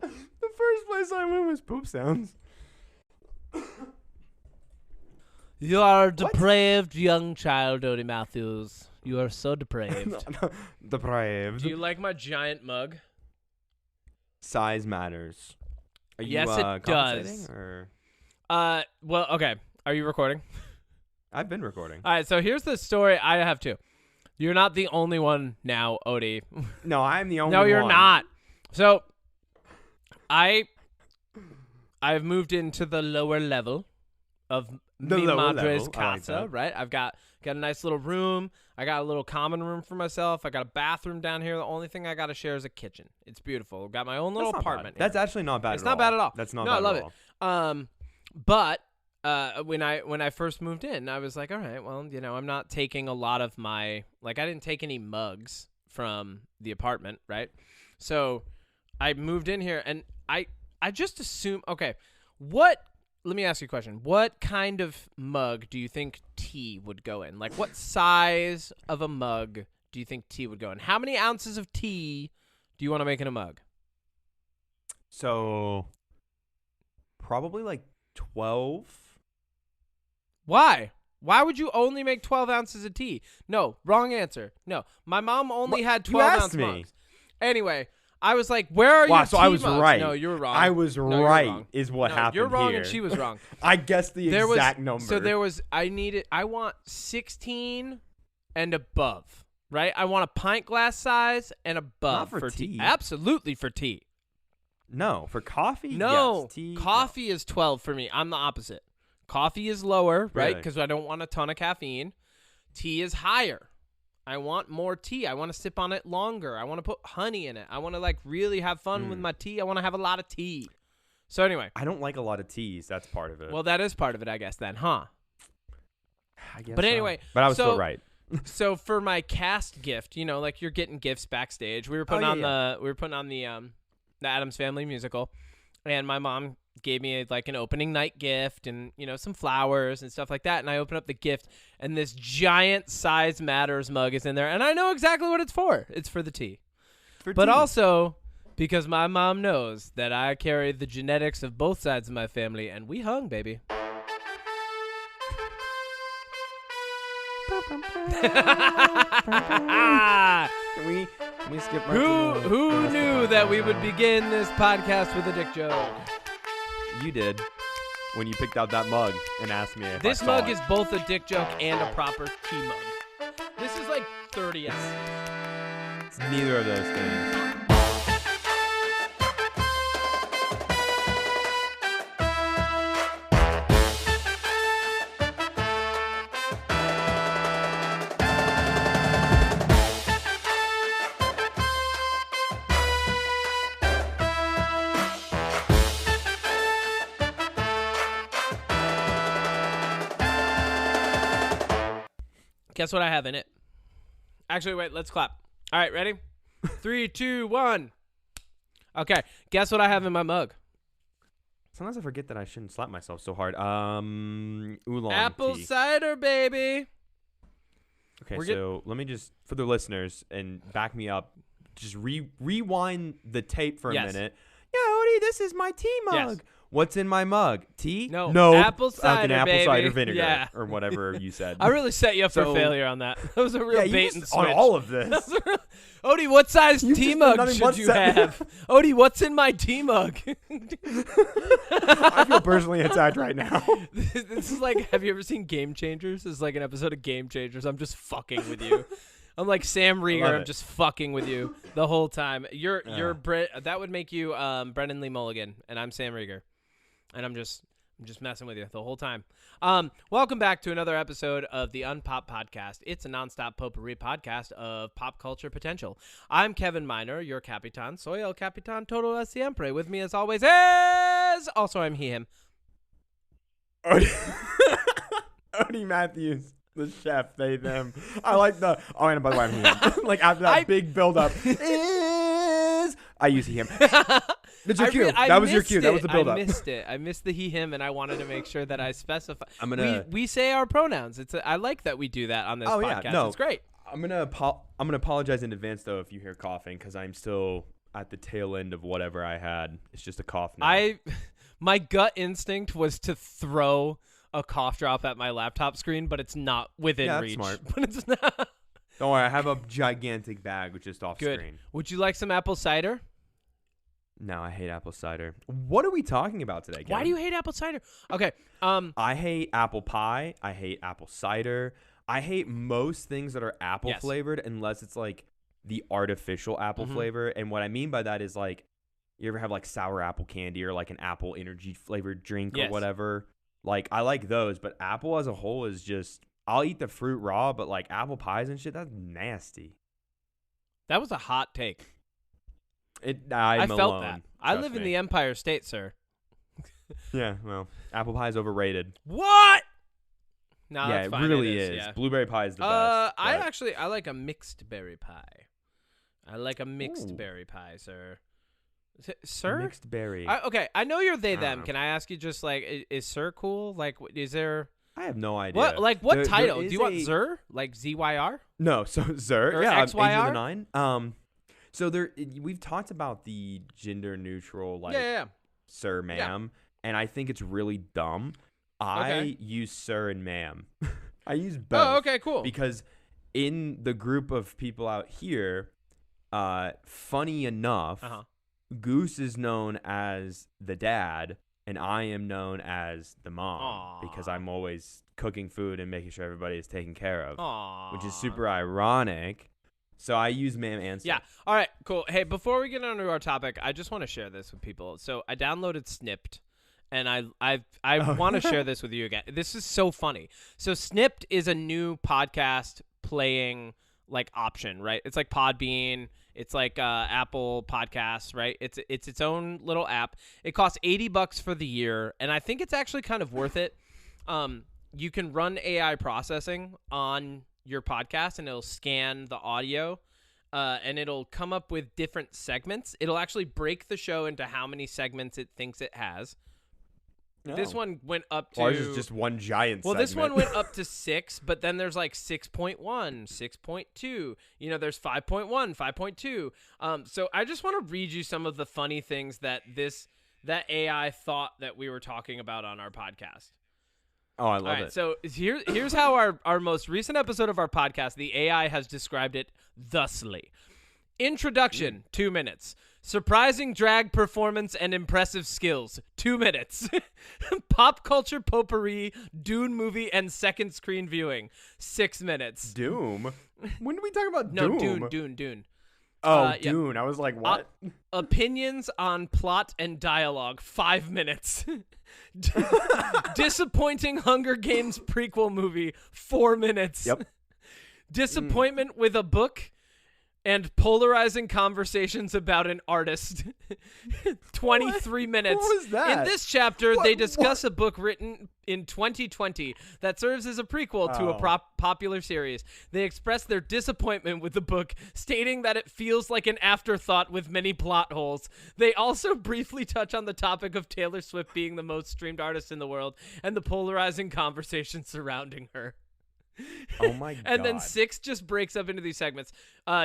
The first place I went was poop sounds. You are a depraved young child, Odie Matthews. You are so depraved. Depraved. Do you like my giant mug? Size matters. Are you, Yes, it does. Or? Well, okay. Are you recording? I've been recording. All right, so here's the story I have too. You're not the only one now, Odie. No, I'm the only one. No, you're not. So, I've moved into the lower level of mi madre's casa, right? I've got a nice little room. I got a little common room for myself. I got a bathroom down here. The only thing I got to share is a kitchen. It's beautiful. I've got my own little apartment. That's actually not bad. It's not bad at all. That's not no, bad I love at all. it. But when I first moved in, I was like, all right, well, I'm not taking a lot of my I didn't take any mugs from the apartment, right? So I moved in here and I just assume, okay, let me ask you a question. What kind of mug do you think tea would go in? Like, what size of a mug do you think tea would go in? How many ounces of tea do you want to make in a mug? So, probably like 12. Why? Why would you only make 12 ounces of tea? No, wrong answer. No, my mom only had 12-ounce mugs. Anyway, I was like, where are your tea I was mugs? right. No, you were wrong. I was right is what happened You're wrong here. and she was wrong. I guessed the exact number. So I want 16 and above, right? I want a pint glass size and above. Not for tea. Absolutely for tea. No, for coffee? No, yes. Tea, coffee is 12 for me. I'm the opposite. Coffee is lower, right? Really? Because I don't want a ton of caffeine. Tea is higher. I want more tea. I want to sip on it longer. I want to put honey in it. I want to really have fun with my tea. I want to have a lot of tea. So anyway. I don't like a lot of teas. That's part of it. Well, that is part of it, I guess, then, huh? I guess but anyway. But I was still right. So for my cast gift, you're getting gifts backstage. We were putting on the Addams Family musical, and my mom gave me an opening night gift and some flowers and stuff like that, and I opened up the gift and this giant Size Matters mug is in there, and I know exactly what it's for. It's for the tea. But also because my mom knows that I carry the genetics of both sides of my family, and we hung, baby. Can we skip Who knew that we would begin this podcast with a dick joke? You did when you picked out that mug and asked me if this I saw mug it. is both a dick joke and a proper tea mug. This is like 30th. It's neither of those things. Guess what I have in it? Actually, wait, let's clap. All right, ready? 3, 2, 1. Okay, guess what I have in my mug? Sometimes I forget that I shouldn't slap myself so hard. Oolong Apple tea. cider, baby. Okay, so let me just, for the listeners, and back me up, just rewind the tape for a minute. Yeah, Odie, this is my tea mug. Yes. What's in my mug? Tea? No. Apple cider, baby. Cider vinegar. Yeah. Or whatever you said. I really set you up for failure on that. That was a real bait and switch. On all of this. Odie, what size tea mug should you have? Odie, what's in my tea mug? I feel personally attacked right now. This is like, have you ever seen Game Changers? This is like an episode of Game Changers. I'm just fucking with you. I'm like Sam Rieger. I'm just fucking with you the whole time. You're that would make you Brendan Lee Mulligan, and I'm Sam Rieger. And I'm just messing with you the whole time. Welcome back to another episode of the Unpop Podcast. It's a nonstop potpourri podcast of pop culture potential. I'm Kevin Miner, your Capitan. Soy el Capitan todo siempre. With me as always is also I'm him. Odie Matthews, the chef, they, them. I like the, and by the way, I'm him. Like after that big build up I use him. That's your cue. That was your cue. That was the build-up. I missed it. I missed the he, him, and I wanted to make sure that I specify. I'm gonna. We say our pronouns. I like that we do that on this podcast. Yeah, no, it's great. I'm gonna apologize in advance though if you hear coughing because I'm still at the tail end of whatever I had. It's just a cough now. My gut instinct was to throw a cough drop at my laptop screen, but it's not within reach. Smart. But it's not. Don't worry, I have a gigantic bag just off screen. Would you like some apple cider? No, I hate apple cider. What are we talking about today, Kevin? Why do you hate apple cider? Okay. I hate apple pie. I hate apple cider. I hate most things that are apple flavored unless it's like the artificial apple flavor. And what I mean by that is like, you ever have like sour apple candy or like an apple energy flavored drink or whatever? Like I like those, but apple as a whole is just, I'll eat the fruit raw, but like apple pies and shit, that's nasty. That was a hot take. I felt that. I live in the Empire State, sir. Yeah, well, apple pie is overrated. What? No, yeah, that's fine. It really is. is. Yeah. Blueberry pie is the best. I like a mixed berry pie. I like a mixed berry pie, sir. Sir? Mixed berry. Okay, I know you're they them. Can I ask you just like, is sir cool? Like, is there? I have no idea. What title? Do you want Zer? Like ZYR? No, so Zer. Or yeah, XYR? Age of the Nine. So we've talked about the gender neutral like sir, ma'am, and I think it's really dumb. I use sir and ma'am. I use both. Oh, okay, cool. Because in the group of people out here, funny enough, Goose is known as the dad, and I am known as the mom because I'm always cooking food and making sure everybody is taken care of, which is super ironic. So I use ma'am and sir. Yeah. All right, cool. Hey, before we get on to our topic, I just want to share this with people. So I downloaded Snipped, and I want to share this with you again. This is so funny. So Snipped is a new podcast playing like option, right? It's like Podbean. It's like Apple Podcasts, right? It's its own little app. It costs $80 for the year, and I think it's actually kind of worth it. You can run AI processing on your podcast, and it'll scan the audio, and it'll come up with different segments. It'll actually break the show into how many segments it thinks it has. Oh. This one went up to... Ours is just one giant segment. This one went up to 6, but then there's like 6.1, 6.2. You know, there's 5.1, 5.2. So I just want to read you some of the funny things that AI thought that we were talking about on our podcast. Oh, I love it. So here's how our most recent episode of our podcast, the AI has described it thusly. Introduction, 2 minutes. Surprising drag performance and impressive skills, 2 minutes. Pop culture potpourri, Dune movie, and second screen viewing, 6 minutes. Doom? When did we talk about Doom? No, Dune. Oh, Dune. I was like, what? Opinions on plot and dialogue, 5 minutes. Disappointing Hunger Games prequel movie, 4 minutes. Yep. Disappointment with a book and polarizing conversations about an artist, 23 minutes. What was that? In this chapter, they discuss a book written in 2020 that serves as a prequel to a popular series. They express their disappointment with the book, stating that it feels like an afterthought with many plot holes. They also briefly touch on the topic of Taylor Swift being the most streamed artist in the world and the polarizing conversation surrounding her. Oh my God. And then 6 just breaks up into these segments.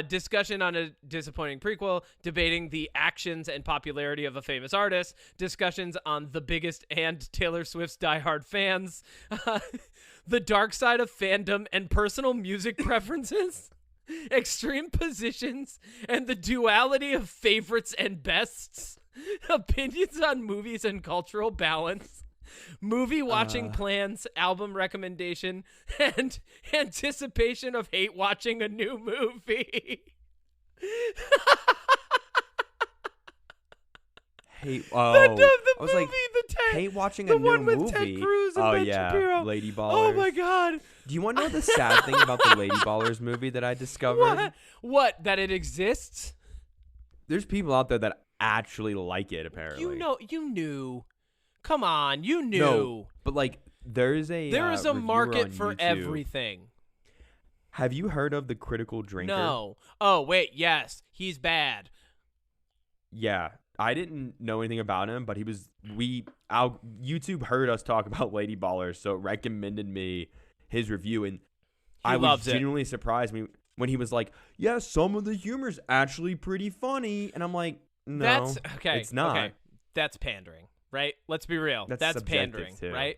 Discussion on a disappointing prequel, debating the actions and popularity of a famous artist, discussions on the biggest and Taylor Swift's diehard fans, the dark side of fandom and personal music preferences, extreme positions, and the duality of favorites and bests, opinions on movies and cultural balance, movie watching plans, album recommendation, and anticipation of hate watching a new movie. Hate. The I was movie, like, the hate watching a new movie. The one with Ted Cruz and Ben Shapiro. Lady Ballers. Oh my God. Do you want to know the sad thing about the Lady Ballers movie that I discovered? What? That it exists? There's people out there that actually like it, apparently. You knew. Come on, you knew. No, but like there is a market for YouTube. everything. Have you heard of the Critical Drinker? No. Oh, wait, yes. He's bad. Yeah. I didn't know anything about him, but YouTube heard us talk about Lady Ballers, so it recommended me his review, and I was genuinely surprised. when he was like, yeah, some of the humor's actually pretty funny. And I'm like, no, That's okay. It's not. Okay. That's pandering, right? Let's be real. That's pandering, too. Right?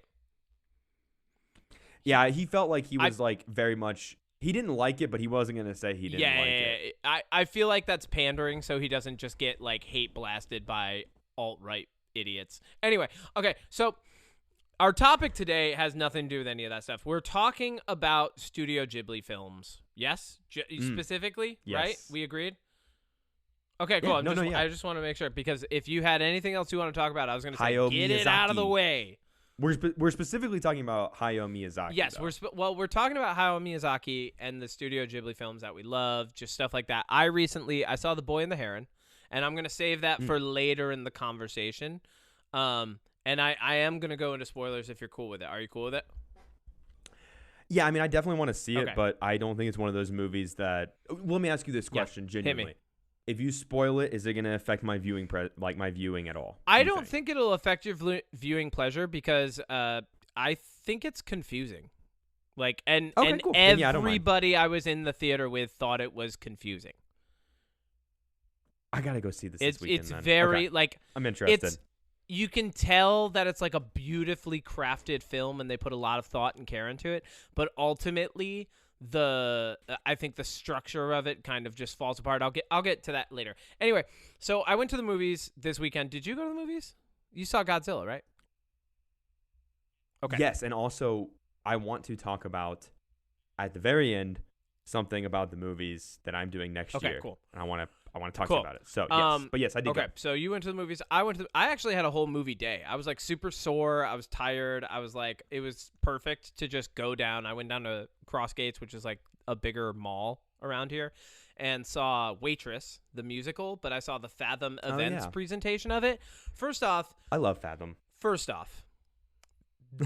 Yeah, he felt like he was like very much. He didn't like it, but he wasn't gonna say he didn't like it. I feel like that's pandering, so he doesn't just get like hate blasted by alt-right idiots. Anyway, okay, so our topic today has nothing to do with any of that stuff. We're talking about Studio Ghibli films. Yes, specifically, yes. Right? We agreed. Okay, cool. I just want to make sure, because if you had anything else you want to talk about, I was going to say, get it out of the way. We're specifically talking about Hayao Miyazaki. Yes, we're talking about Hayao Miyazaki and the Studio Ghibli films that we love, just stuff like that. I saw The Boy and the Heron, and I'm going to save that for later in the conversation. And I am going to go into spoilers if you're cool with it. Are you cool with it? Yeah, I mean, I definitely want to see it, but I don't think it's one of those movies that. Let me ask you this question genuinely. Hit me. If you spoil it, is it going to affect my viewing my viewing at all? I don't think it'll affect your viewing pleasure, because I think it's confusing. Like, and cool. Everybody I was in the theater with thought it was confusing. I gotta go see this weekend. It's very like, I'm interested. You can tell that it's like a beautifully crafted film, and they put a lot of thought and care into it. But ultimately, I think the structure of it kind of just falls apart. I'll get to that later. Anyway, so I went to the movies this weekend. Did you go to the movies? You saw Godzilla, right? Okay. Yes, and also I want to talk about at the very end something about the movies that I'm doing next year. Okay, cool. And I want to talk to you about it. So yes, but yes, I did. Okay, so you went to the movies. I actually had a whole movie day. I was like super sore. I was tired. I was like, it was perfect to just go down. I went down to Crossgates, which is like a bigger mall around here, and saw Waitress, the musical. But I saw the Fathom Events presentation of it. First off, I love Fathom.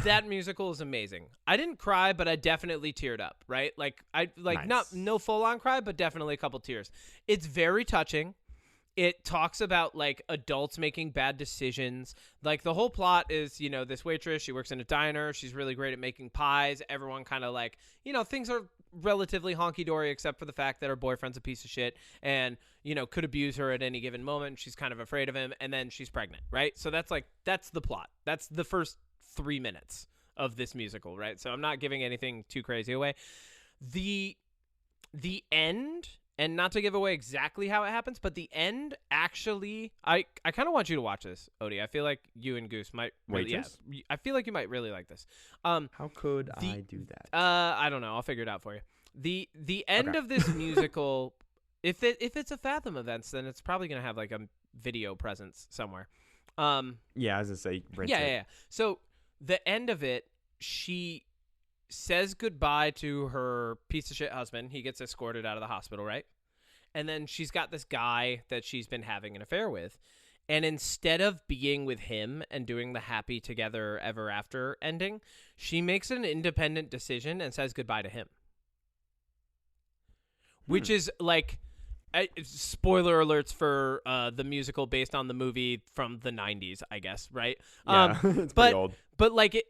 That musical is amazing. I didn't cry, but I definitely teared up, right? Like Nice. no full on cry, but definitely a couple tears. It's very touching. It talks about like adults making bad decisions. Like the whole plot is, this waitress, she works in a diner. She's really great at making pies. Everyone kind of like, things are relatively honky-dory except for the fact that her boyfriend's a piece of shit and, could abuse her at any given moment. She's kind of afraid of him, and then she's pregnant, right? So that's the plot. That's the first 3 minutes of this musical, right? So I'm not giving anything too crazy away. The end, and not to give away exactly how it happens, but the end actually, I kind of want you to watch this, Odie. I feel like you and Goose might really, I feel like you might really like this. How could I do that? I don't know. I'll figure it out for you. The end of this musical, if it's a Fathom Events, then it's probably gonna have like a video presence somewhere. As I say, yeah. So the end of it, she says goodbye to her piece of shit husband. He gets escorted out of the hospital, right? And then she's got this guy that she's been having an affair with. And instead of being with him and doing the happy together ever after ending, she makes an independent decision and says goodbye to him. Which is like, spoiler alerts for the musical based on the movie from the 90s, I guess, right? Yeah, it's pretty old. But like,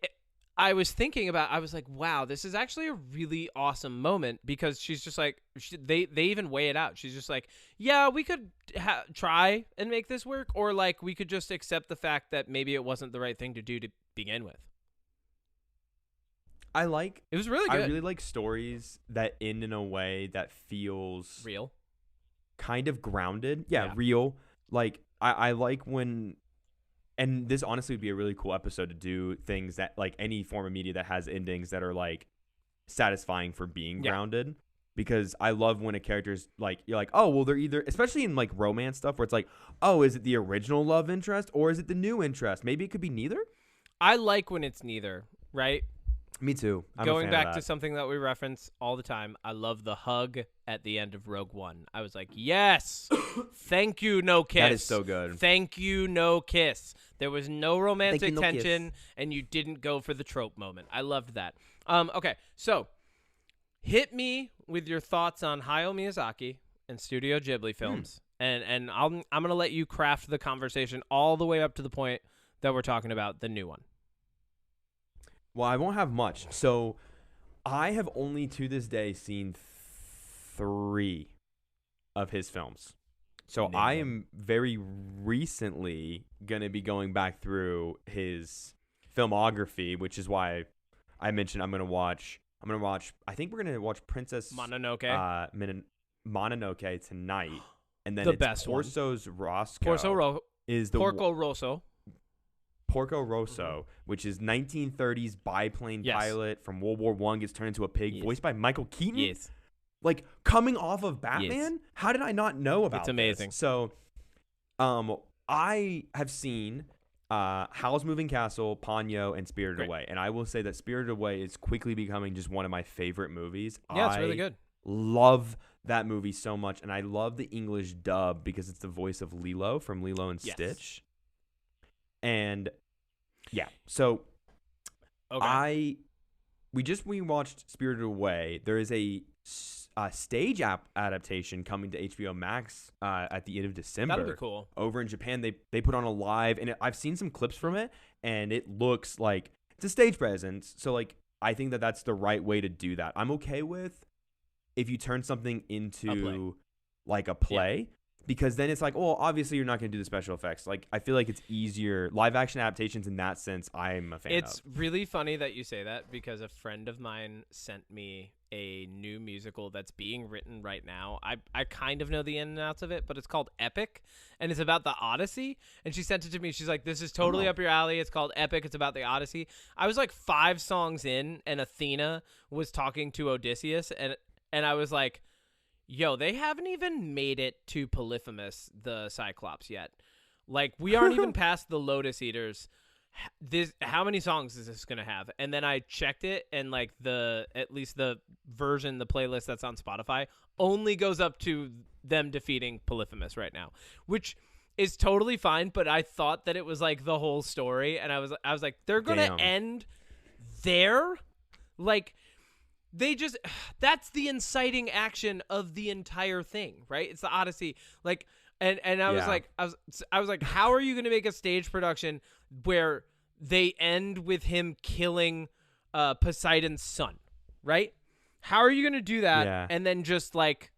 I was like, wow, this is actually a really awesome moment, because she's just like, they even weigh it out. She's just like, yeah, we could try and make this work, or like we could just accept the fact that maybe it wasn't the right thing to do to begin with. It was really good. I really like stories that end in a way that feels real, kind of grounded. Yeah. Real. Like I like when. And this honestly would be a really cool episode to do things that, like, any form of media that has endings that are like satisfying for being grounded. Because I love when a character's like, you're like, oh, well, they're either, especially in like romance stuff where it's like, oh, is it the original love interest or is it the new interest? Maybe it could be neither. I like when it's neither, right? Me too. Going back to something that we reference all the time, I love the hug at the end of Rogue One. I was like, yes, thank you, no kiss. That is so good. Thank you, no kiss. There was no romantic tension, and you didn't go for the trope moment. I loved that. Okay, so hit me with your thoughts on Hayao Miyazaki and Studio Ghibli films, and I'm gonna let you craft the conversation all the way up to the point that we're talking about the new one. Well, I won't have much. So I have only to this day seen 3 of his films. So Name I them. am very recently going to be going back through his filmography, which is why I mentioned I'm going to watch, I think we're going to watch Princess Mononoke. Mononoke tonight. And then The it's best one. Porco Rosso is the Porco Rosso. Porco Rosso, which is 1930s biplane pilot from World War I, gets turned into a pig, voiced by Michael Keaton. Yes. Like, coming off of Batman? Yes. How did I not know about It's amazing. this? So, I have seen Howl's Moving Castle, Ponyo, and Spirited Away. And I will say that Spirited Away is quickly becoming just one of my favorite movies. Yeah, it's really good. Love that movie so much. And I love the English dub because it's the voice of Lilo from Lilo and Stitch. And yeah, so we watched Spirited Away. There is a stage adaptation coming to HBO Max at the end of December. That'll be cool. Over in Japan, they put on a live, and I've seen some clips from it, and it looks like it's a stage presence. So like, I think that that's the right way to do that. I'm okay with if you turn something into like a play. Because then it's like, well, obviously you're not going to do the special effects. Like, I feel like it's easier. Live action adaptations in that sense, I'm a fan of. It's really funny that you say that because a friend of mine sent me a new musical that's being written right now. I kind of know the ins and outs of it, but it's called Epic, and it's about the Odyssey. And she sent it to me. She's like, this is totally up your alley. It's called Epic. It's about the Odyssey. I was like 5 songs in, and Athena was talking to Odysseus, and I was like, yo, they haven't even made it to Polyphemus, the Cyclops, yet. Like, we aren't even past the Lotus Eaters. How many songs is this going to have? And then I checked it, and, like, at least the version, the playlist that's on Spotify, only goes up to them defeating Polyphemus right now, which is totally fine, but I thought that it was, like, the whole story, and I was like, they're going to end there? Like, that's the inciting action of the entire thing, right? It's the Odyssey. Like, and I was like, I was like, how are you going to make a stage production where they end with him killing Poseidon's son, right? How are you going to do that? Yeah. And then just like,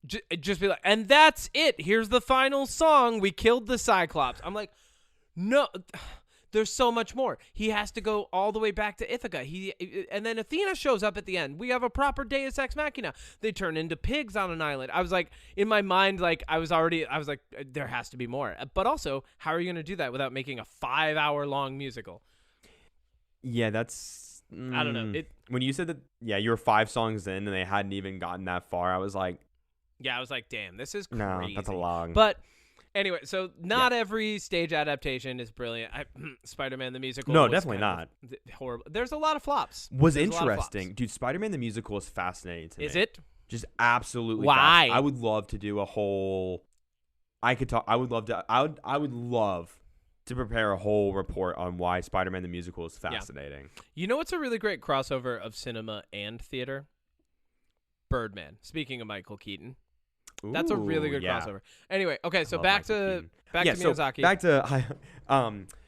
just be like, and that's it. Here's the final song. We killed the Cyclops. I'm like, no. There's so much more. He has to go all the way back to Ithaca. And then Athena shows up at the end. We have a proper Deus Ex Machina. They turn into pigs on an island. I was like, in my mind, like I was like, there has to be more. But also, how are you going to do that without making a 5-hour-long musical? Yeah, that's. I don't know. When you said that, you were 5 songs in and they hadn't even gotten that far, I was like, damn, this is crazy. No, that's a long. But anyway, so not every stage adaptation is brilliant. Spider-Man the musical. No, definitely not. Horrible. There's a lot of flops. Was interesting, dude. Spider-Man the musical is fascinating to me. Is it? Just absolutely. Why? I would love to do a whole. I would love to prepare a whole report on why Spider-Man the musical is fascinating. You know what's a really great crossover of cinema and theater? Birdman. Speaking of Michael Keaton. That's a really good crossover. Anyway, okay, so back to Miyazaki. Back to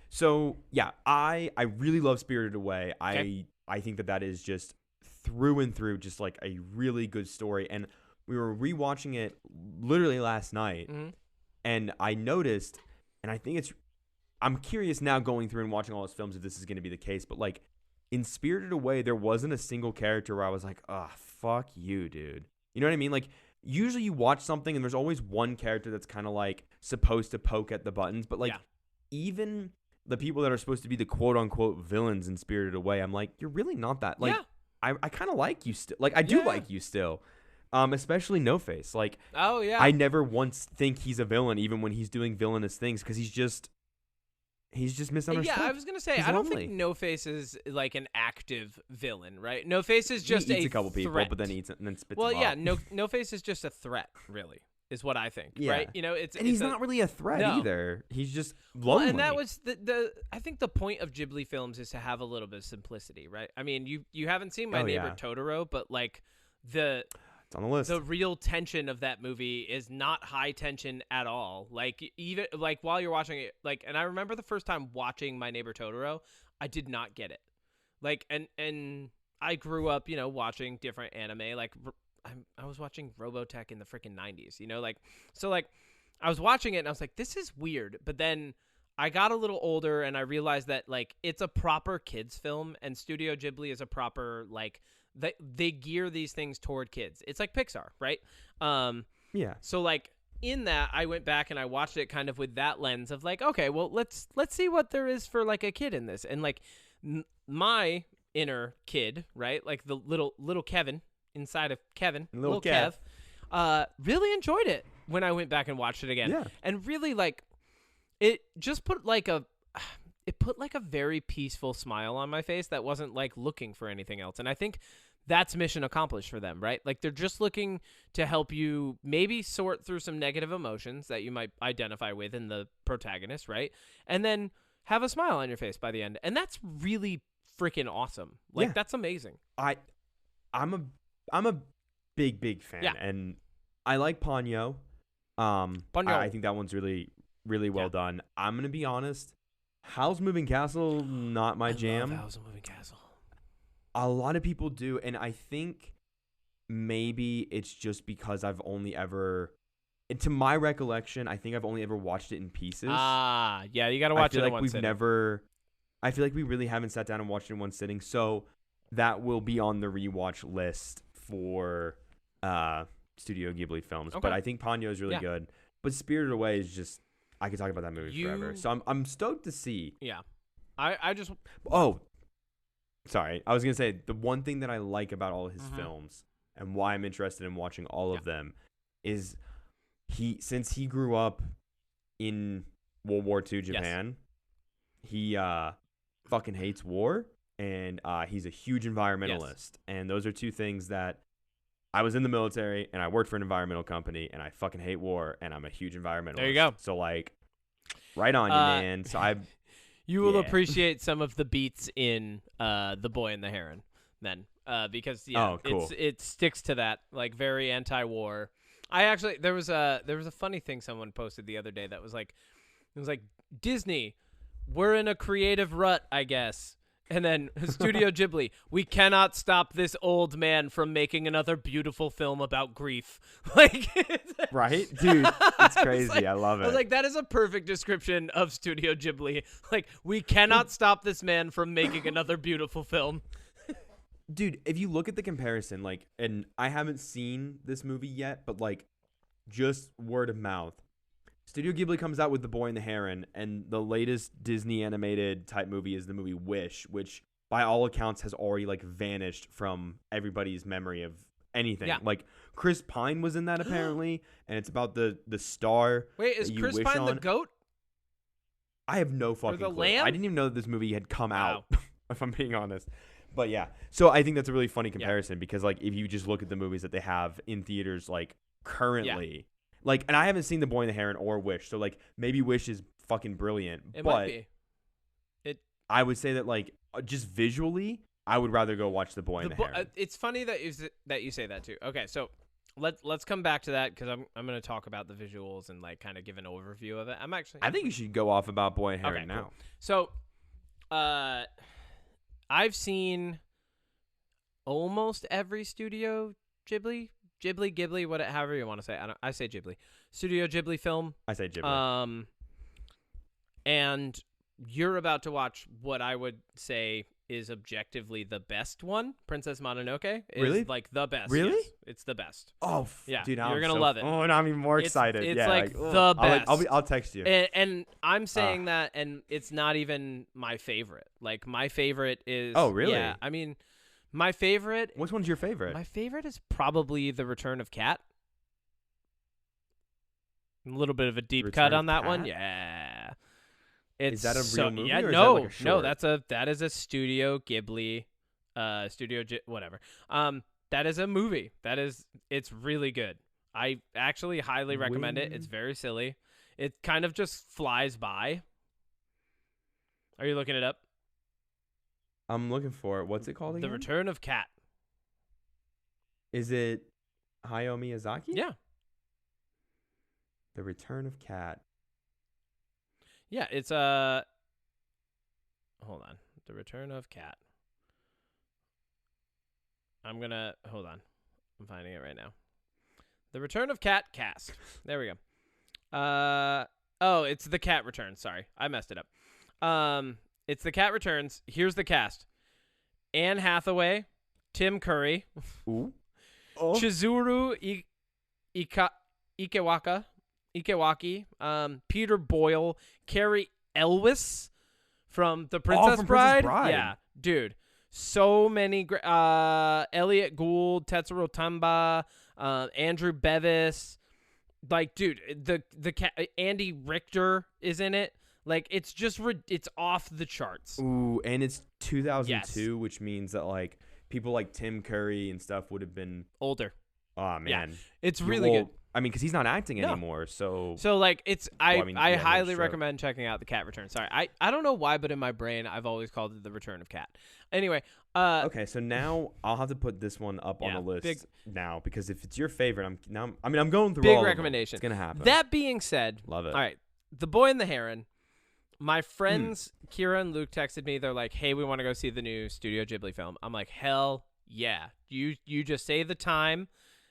so yeah, I really love Spirited Away. Okay. I think that is just through and through just like a really good story. And we were rewatching it literally last night, and I noticed, and I think I'm curious now going through and watching all his films if this is going to be the case, but like in Spirited Away, there wasn't a single character where I was like, oh, fuck you, dude. You know what I mean? Like, usually you watch something and there's always one character that's kind of like supposed to poke at the buttons, but like even the people that are supposed to be the quote unquote villains in Spirited Away, I'm like, you're really not that. Like, I kind of like you still. Like, I do like you still. Especially No Face. Like, I never once think he's a villain, even when he's doing villainous things, because he's just misunderstood. Yeah, I was gonna say, I don't think No Face is like an active villain, right? No Face is just he eats a couple people, threat. but then eats it and then spits. Well, them yeah, off. No Face is just a threat, really, is what I think, Yeah. right? You know, he's not really a threat either. He's just lonely. Well, and that was I think the point of Ghibli films is to have a little bit of simplicity, right? I mean, you haven't seen My Neighbor Totoro, but like it's on the list. The real tension of that movie is not high tension at all. Like, even like while you're watching it, like, and I remember the first time watching My Neighbor Totoro, I did not get it. Like, and I grew up, you know, watching different anime. Like, I was watching Robotech in the freaking 90s, you know, like, so like I was watching it and I was like, this is weird. But then I got a little older and I realized that like it's a proper kids film, and Studio Ghibli is a proper like they gear these things toward kids. It's like Pixar, right? Yeah. So like in that, I went back and I watched it kind of with that lens of like, okay, well let's see what there is for like a kid in this, and like my inner kid, right? Like the little Kevin inside of Kevin, little Kev, really enjoyed it when I went back and watched it again. Yeah. And really like it just put like a very peaceful smile on my face that wasn't like looking for anything else. And I think that's mission accomplished for them, right? Like they're just looking to help you maybe sort through some negative emotions that you might identify with in the protagonist, right? And then have a smile on your face by the end. And that's really freaking awesome. Like that's amazing. I'm a big fan, and I like Ponyo. I think that one's really well done. I'm gonna be honest. Howl's Moving Castle, not my jam. Love Howl's Moving Castle. A lot of people do, and I think maybe it's just because I've only ever, to my recollection, I think I've only ever watched it in pieces. Yeah, you got to watch it in one sitting. I feel like we really haven't sat down and watched it in one sitting, so that will be on the rewatch list for Studio Ghibli films. Okay. But I think Ponyo is really good. But Spirited Away is just, I could talk about that movie forever. So I'm stoked to see. Yeah. I just... Oh, sorry. I was going to say, the one thing that I like about all of his films and why I'm interested in watching all of them is since he grew up in World War II Japan, he fucking hates war, and he's a huge environmentalist. And those are two things that I was in the military and I worked for an environmental company, and I fucking hate war, and I'm a huge environmentalist. There you go. So like, right on you, man. So you will appreciate some of the beats in The Boy and the Heron then, because cool. it sticks to that, like, very anti-war. There was a funny thing someone posted the other day that was like, it was like, Disney, we're in a creative rut, I guess. And then Studio Ghibli, we cannot stop this old man from making another beautiful film about grief. Like, right, dude, it's crazy. I love it. I was like, that is a perfect description of Studio Ghibli. Like, we cannot stop this man from making another beautiful film. Dude, if you look at the comparison, like, and I haven't seen this movie yet, but like, just word of mouth. Studio Ghibli comes out with The Boy and the Heron, and the latest Disney animated type movie is the movie Wish, which by all accounts has already like vanished from everybody's memory of anything. Yeah. Like Chris Pine was in that apparently, and it's about the star. Wait, is Chris Pine the goat? I have no fucking clue. Lamb? I didn't even know that this movie had come out, if I'm being honest. But yeah, so I think that's a really funny comparison because like if you just look at the movies that they have in theaters like currently. Yeah. Like, and I haven't seen The Boy and the Heron or Wish, so like maybe Wish is fucking brilliant. It might be. I would say that like just visually, I would rather go watch The Boy and the Heron. It's funny that you say that too. Okay, so let's come back to that because I'm going to talk about the visuals and like kind of give an overview of it. I think you should go off about Boy and Heron now. Cool. So, I've seen almost every Studio Ghibli, however you want to say. I say Ghibli. Studio Ghibli film. I say Ghibli. And you're about to watch what I would say is objectively the best one. Princess Mononoke is really? Like the best. Really? Yes. It's the best. Oh, yeah. Dude, you're going to love it. Oh, and I'm even more excited. It's like the best. I'll text you. And I'm saying that, and it's not even my favorite. Like, my favorite is... Oh, really? Yeah, I mean... My favorite... Which one's your favorite? My favorite is probably The Return of Cat. A little bit of a deep cut on that one. Yeah. Is that a real movie? Yeah, or no, is that like a short? that is a Studio Ghibli, whatever. That is a movie. It's really good. I actually highly recommend it. It's very silly. It kind of just flies by. Are you looking it up? I'm looking for it. What's it called again? The Return of Cat. Is it Hayao Miyazaki? Yeah. The Return of Cat. Yeah, it's hold on. The Return of Cat. I'm gonna hold on. I'm finding it right now. The Return of Cat cast. There we go. Oh, it's The Cat Returns. Sorry, I messed it up. It's The Cat Returns. Here's the cast: Anne Hathaway, Tim Curry, Chizuru Ikewaki, Peter Boyle, Carrie Elwes from The Princess Bride. Yeah, dude. So many. Elliot Gould, Tetsuro Tamba, Andrew Bevis. Like, dude, Andy Richter is in it. Like, it's just it's off the charts. Ooh, and it's 2002, which means that like people like Tim Curry and stuff would have been older. Oh man, yeah. It's really good. I mean, because he's not acting anymore, so like it's I highly recommend checking out The Cat Returns. Sorry, I don't know why, but in my brain I've always called it The Return of Cat. Anyway, okay, so now I'll have to put this one up on the list now, because if it's your favorite, I'm going through big all recommendation. Of them. It's gonna happen. That being said, love it. All right, The Boy and the Heron. My friends Kira and Luke texted me. They're like, "Hey, we want to go see the new Studio Ghibli film." I'm like, "Hell yeah!" You just say the time.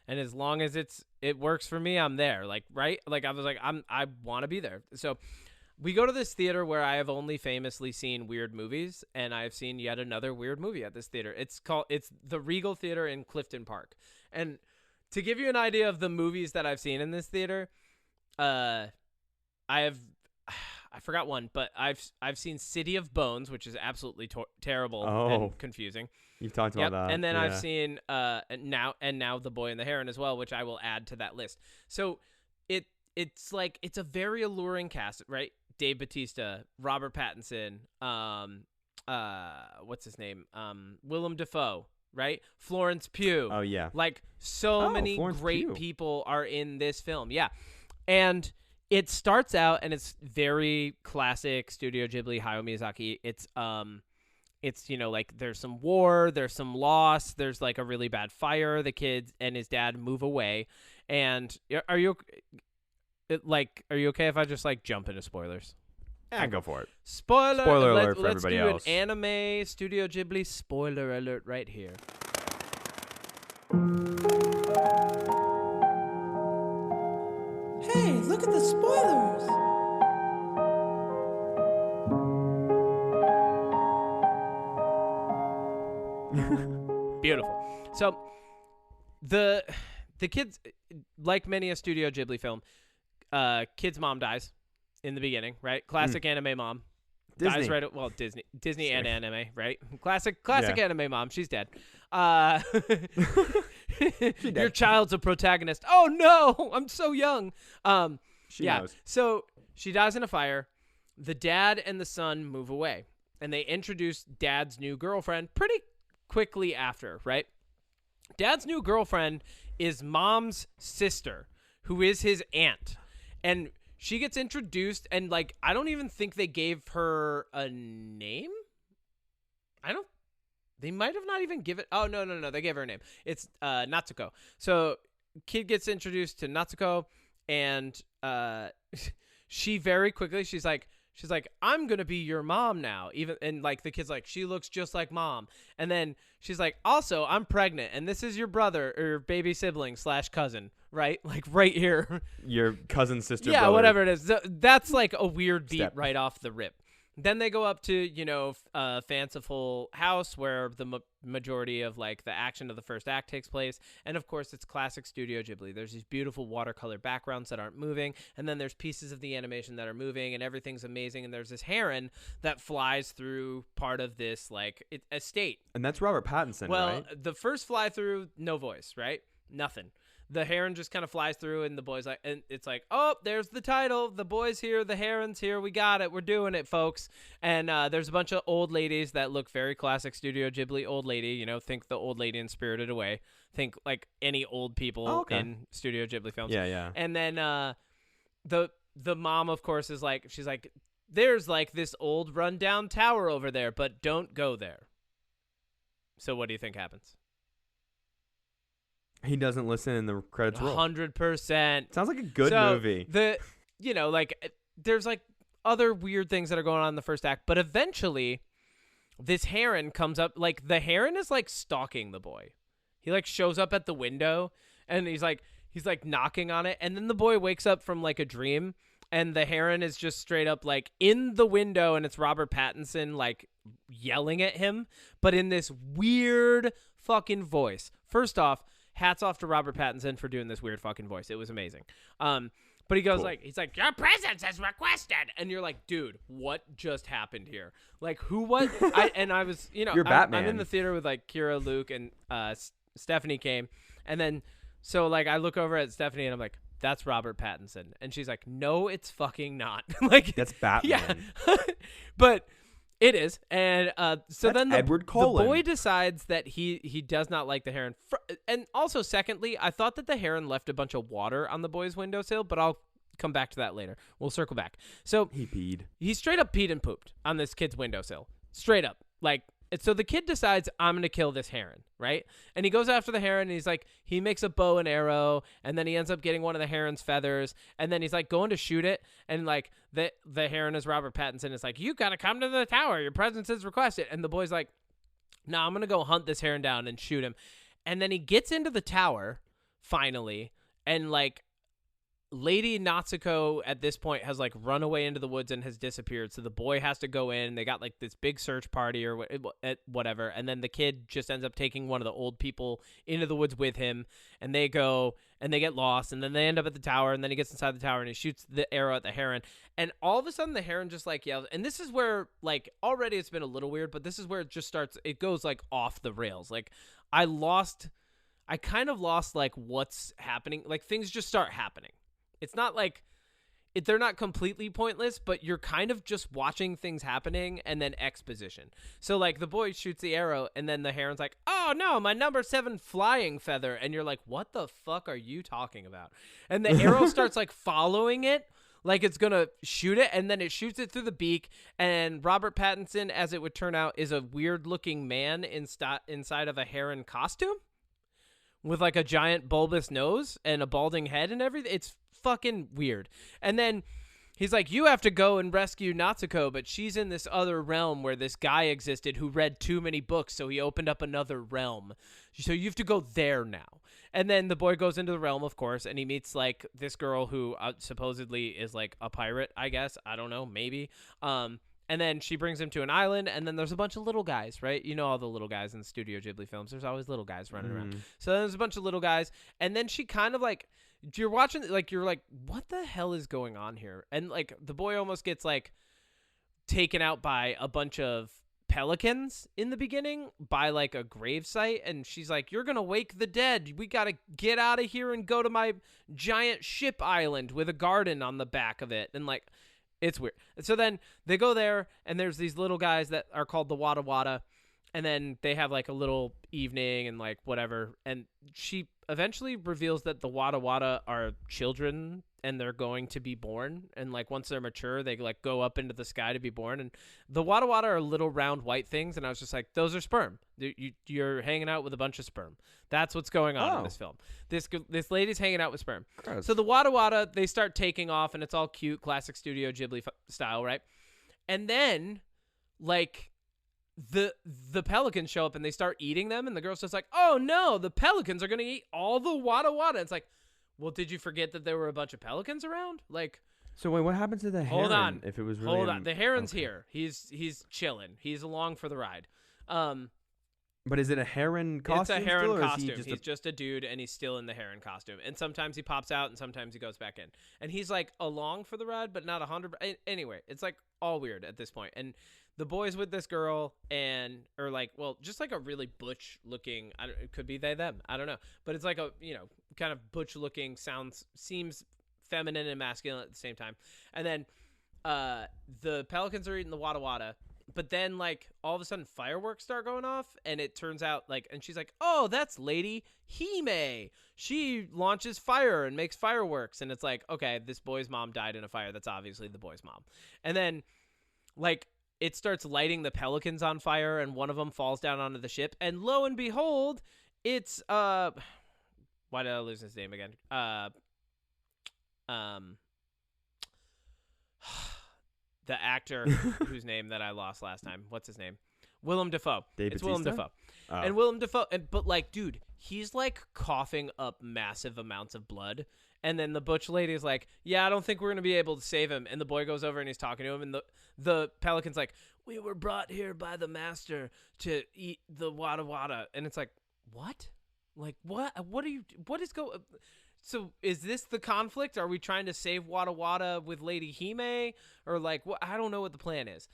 And as long as it works for me, I'm there. Like, right? Like, I was like, I want to be there. So we go to this theater where I have only famously seen weird movies, and I've seen yet another weird movie at this theater. It's the Regal Theater in Clifton Park. And to give you an idea of the movies that I've seen in this theater, I forgot one, but I've seen City of Bones, which is absolutely terrible and confusing. You've talked about that. And then I've seen now The Boy and the Heron as well, which I will add to that list. So it's like it's a very alluring cast, right? Dave Bautista, Robert Pattinson, what's his name? Willem Dafoe, right? Florence Pugh. Oh yeah. Like so many Florence great Pugh. people are in this film. Yeah. And it starts out and it's very classic Studio Ghibli, Hayao Miyazaki. It's, you know, like there's some war, there's some loss, there's like a really bad fire. The kid and his dad move away. And are you okay if I just like jump into spoilers? Yeah, go for it. Spoiler alert for everybody else. Let's do an anime Studio Ghibli spoiler alert right here. Hey, look at the spoilers. Beautiful. So the kids, like many a Studio Ghibli film, kid's mom dies in the beginning, right? Classic anime mom. Disney. Dies right. Well, Disney and anime, right? Classic anime mom. She's dead. Your child's a protagonist. Oh no, I'm so young. She knows. So she dies in a fire. The dad and the son move away, and they introduce dad's new girlfriend pretty quickly after, right? Dad's new girlfriend is mom's sister, who is his aunt, and she gets introduced, and like I don't even think they gave her a name. They might have not even given. Oh no, they gave her a name. It's Natsuko. So kid gets introduced to Natsuko, and she very quickly she's like, I'm gonna be your mom now. And like the kid's like, she looks just like mom. And then she's like, also I'm pregnant, and this is your brother or your baby sibling / cousin, right? Like right here. Your cousin, sister, yeah, brother. whatever it is. That's like a weird beat Step. right off the rip. Then they go up to, you know, fanciful house where the majority of like the action of the first act takes place. And of course, it's classic Studio Ghibli. There's these beautiful watercolor backgrounds that aren't moving. And then there's pieces of the animation that are moving and everything's amazing. And there's this heron that flies through part of this like estate. And that's Robert Pattinson, Well, right? the first fly through, no voice, right? Nothing. The heron just kind of flies through, and the boy's like, and it's like, oh, there's the title. The boy's here. The heron's here. We got it. We're doing it, folks. And there's a bunch of old ladies that look very classic Studio Ghibli old lady. You know, think the old lady in Spirited Away. Think like any old people in Studio Ghibli films. Yeah. And then the mom, of course, is like, she's like, there's like this old rundown tower over there, but don't go there. So what do you think happens? He doesn't listen in the credits roll. 100%. Sounds like a good movie. There's like other weird things that are going on in the first act, but eventually this heron comes up. Like the heron is like stalking the boy. He like shows up at the window and he's like knocking on it, and then the boy wakes up from like a dream, and the heron is just straight up like in the window, and it's Robert Pattinson like yelling at him, but in this weird fucking voice. First off, hats off to Robert Pattinson for doing this weird fucking voice. It was amazing. But he goes Cool. he's like, your presence is requested. And you're like, dude, what just happened here? Like, I was, You're Batman. I'm in the theater with like Kira, Luke, and Stephanie came. And then, so like, I look over at Stephanie and I'm like, that's Robert Pattinson. And she's like, no, it's fucking not. Like, That's Batman. Yeah. But it is. And so That's then Edward the Cullen. boy decides that he does not like the heron. And also, secondly, I thought that the heron left a bunch of water on the boy's windowsill, but I'll come back to that later. We'll circle back. So He peed. he straight up peed and pooped on this kid's windowsill. Straight up. Like, so the kid decides, I'm going to kill this heron, right? And he goes after the heron, and he's like, he makes a bow and arrow, and then he ends up getting one of the heron's feathers, and then he's like going to shoot it, and like the heron is Robert Pattinson. It's like, you got to come to the tower. Your presence is requested. And the boy's like, no, I'm going to go hunt this heron down and shoot him. And then he gets into the tower, finally, and like, Lady Natsuko at this point has like run away into the woods and has disappeared. So the boy has to go in. They got like this big search party or whatever. And then the kid just ends up taking one of the old people into the woods with him. And they go and they get lost. And then they end up at the tower. And then he gets inside the tower and he shoots the arrow at the heron. And all of a sudden the heron just like yells. And this is where like already it's been a little weird, but this is where it just starts. It goes like off the rails. Like I kind of lost like what's happening. Like things just start happening. It's not like they're not completely pointless, but you're kind of just watching things happening and then exposition. So like the boy shoots the arrow and then the heron's like, oh no, my number 7 flying feather. And you're like, what the fuck are you talking about? And the arrow starts like following it, like it's going to shoot it. And then it shoots it through the beak. And Robert Pattinson, as it would turn out, is a weird looking man inside of a heron costume with like a giant bulbous nose and a balding head and everything. It's fucking weird. And then he's like, you have to go and rescue Natsuko, but she's in this other realm where this guy existed who read too many books, so he opened up another realm. So you have to go there now. And then the boy goes into the realm, of course, and he meets like this girl who supposedly is like a pirate, I guess. I don't know, maybe. And then she brings him to an island, and then there's a bunch of little guys, right? You know all the little guys in Studio Ghibli films. There's always little guys running around. So there's a bunch of little guys, and then she kind of like, you're watching, like, you're like, what the hell is going on here? And like the boy almost gets like taken out by a bunch of pelicans in the beginning by like a gravesite, and she's like, you're gonna wake the dead. We gotta get out of here and go to my giant ship island with a garden on the back of it. And like, it's weird. And so then they go there, and there's these little guys that are called the Wada Wada, and then they have like a little evening and like whatever. And she eventually reveals that the Wada Wada are children, and they're going to be born. And like once they're mature, they like go up into the sky to be born. And the Wada Wada are little round white things. And I was just like, those are sperm. You're hanging out with a bunch of sperm. That's what's going on in this film. This lady's hanging out with sperm. Gross. So the Wada Wada, they start taking off, and it's all cute, classic Studio Ghibli style, right? And then like the pelicans show up and they start eating them, and the girl's just like, oh no, the pelicans are gonna eat all the Wada Wada. It's like, well, did you forget that there were a bunch of pelicans around? Like, so wait, what happens to the heron? hold on, if it was really hold on. The heron's okay. here. He's chilling. He's along for the ride. But is it a heron costume? It's a heron still, or costume. Is he He's just a dude, and he's still in the heron costume. And sometimes he pops out, and sometimes he goes back in. And he's like along for the ride, but not 100. Anyway, it's like all weird at this point. And the boy's with this girl, or like, well, just like a really butch looking. It could be they them. I don't know. But it's like a kind of butch looking. Seems feminine and masculine at the same time. And then the pelicans are eating the Wada Wada. But then, like, all of a sudden, fireworks start going off, and it turns out, like, and she's like, oh, that's Lady Hime. She launches fire and makes fireworks. And it's like, okay, this boy's mom died in a fire. That's obviously the boy's mom. And then, like, it starts lighting the pelicans on fire, and one of them falls down onto the ship. And lo and behold, it's, why did I lose his name again? The actor whose name that I lost last time. What's his name? Willem Dafoe. Dave It's Bautista? Willem Dafoe. Oh. And Willem Dafoe, but like, dude, he's like coughing up massive amounts of blood. And then the butch lady is like, yeah, I don't think we're going to be able to save him. And the boy goes over and he's talking to him. And the pelican's like, we were brought here by the master to eat the wada wada. And it's like, what? Like, what? What is going? So is this the conflict? Are we trying to save Wada Wada with Lady Hime? Or like, what? I don't know what the plan is.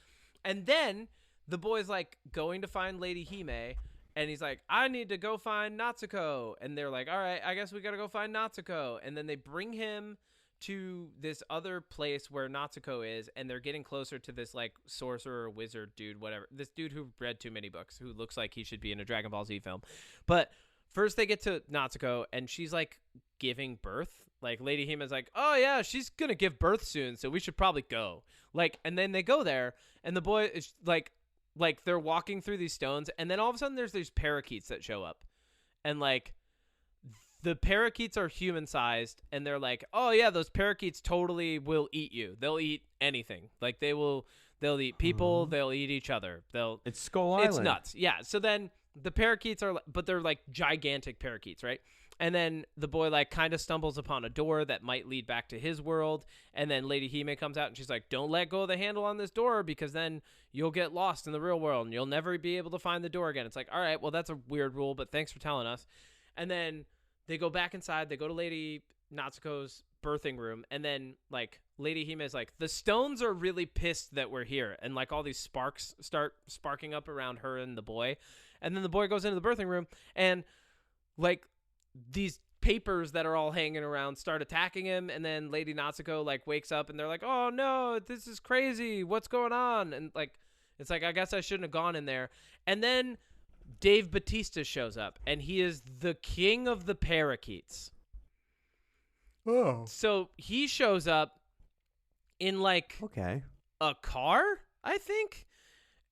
And then the boy's like going to find Lady Hime. And he's like, I need to go find Natsuko. And they're like, all right, I guess we got to go find Natsuko. And then they bring him to this other place where Natsuko is. And they're getting closer to this like sorcerer, wizard dude, whatever. This dude who read too many books, who looks like he should be in a Dragon Ball Z film. But first they get to Natsuko and she's like giving birth. Like Lady Hime's like, oh yeah, she's going to give birth soon. So we should probably go. Like, and then they go there and the boy is like they're walking through these stones, and then all of a sudden there's these parakeets that show up. And like the parakeets are human-sized, and they're like, oh yeah, those parakeets totally will eat you. They'll eat anything. Like they'll eat people, they'll eat each other. It's Skull Island. It's nuts. Yeah. So then the parakeets but they're like gigantic parakeets, right? And then the boy like kind of stumbles upon a door that might lead back to his world. And then Lady Hime comes out and she's like, don't let go of the handle on this door because then you'll get lost in the real world and you'll never be able to find the door again. It's like, all right, well, that's a weird rule, but thanks for telling us. And then they go back inside. They go to Lady Natsuko's birthing room. And then like Lady Hime is like, the stones are really pissed that we're here. And like all these sparks start sparking up around her and the boy. And then the boy goes into the birthing room and like these papers that are all hanging around start attacking him. And then Lady Natsuko like wakes up and they're like, oh no, this is crazy. What's going on? And like, it's like, I guess I shouldn't have gone in there. And then Dave Bautista shows up and he is the king of the parakeets. Oh. So he shows up in like a car, I think.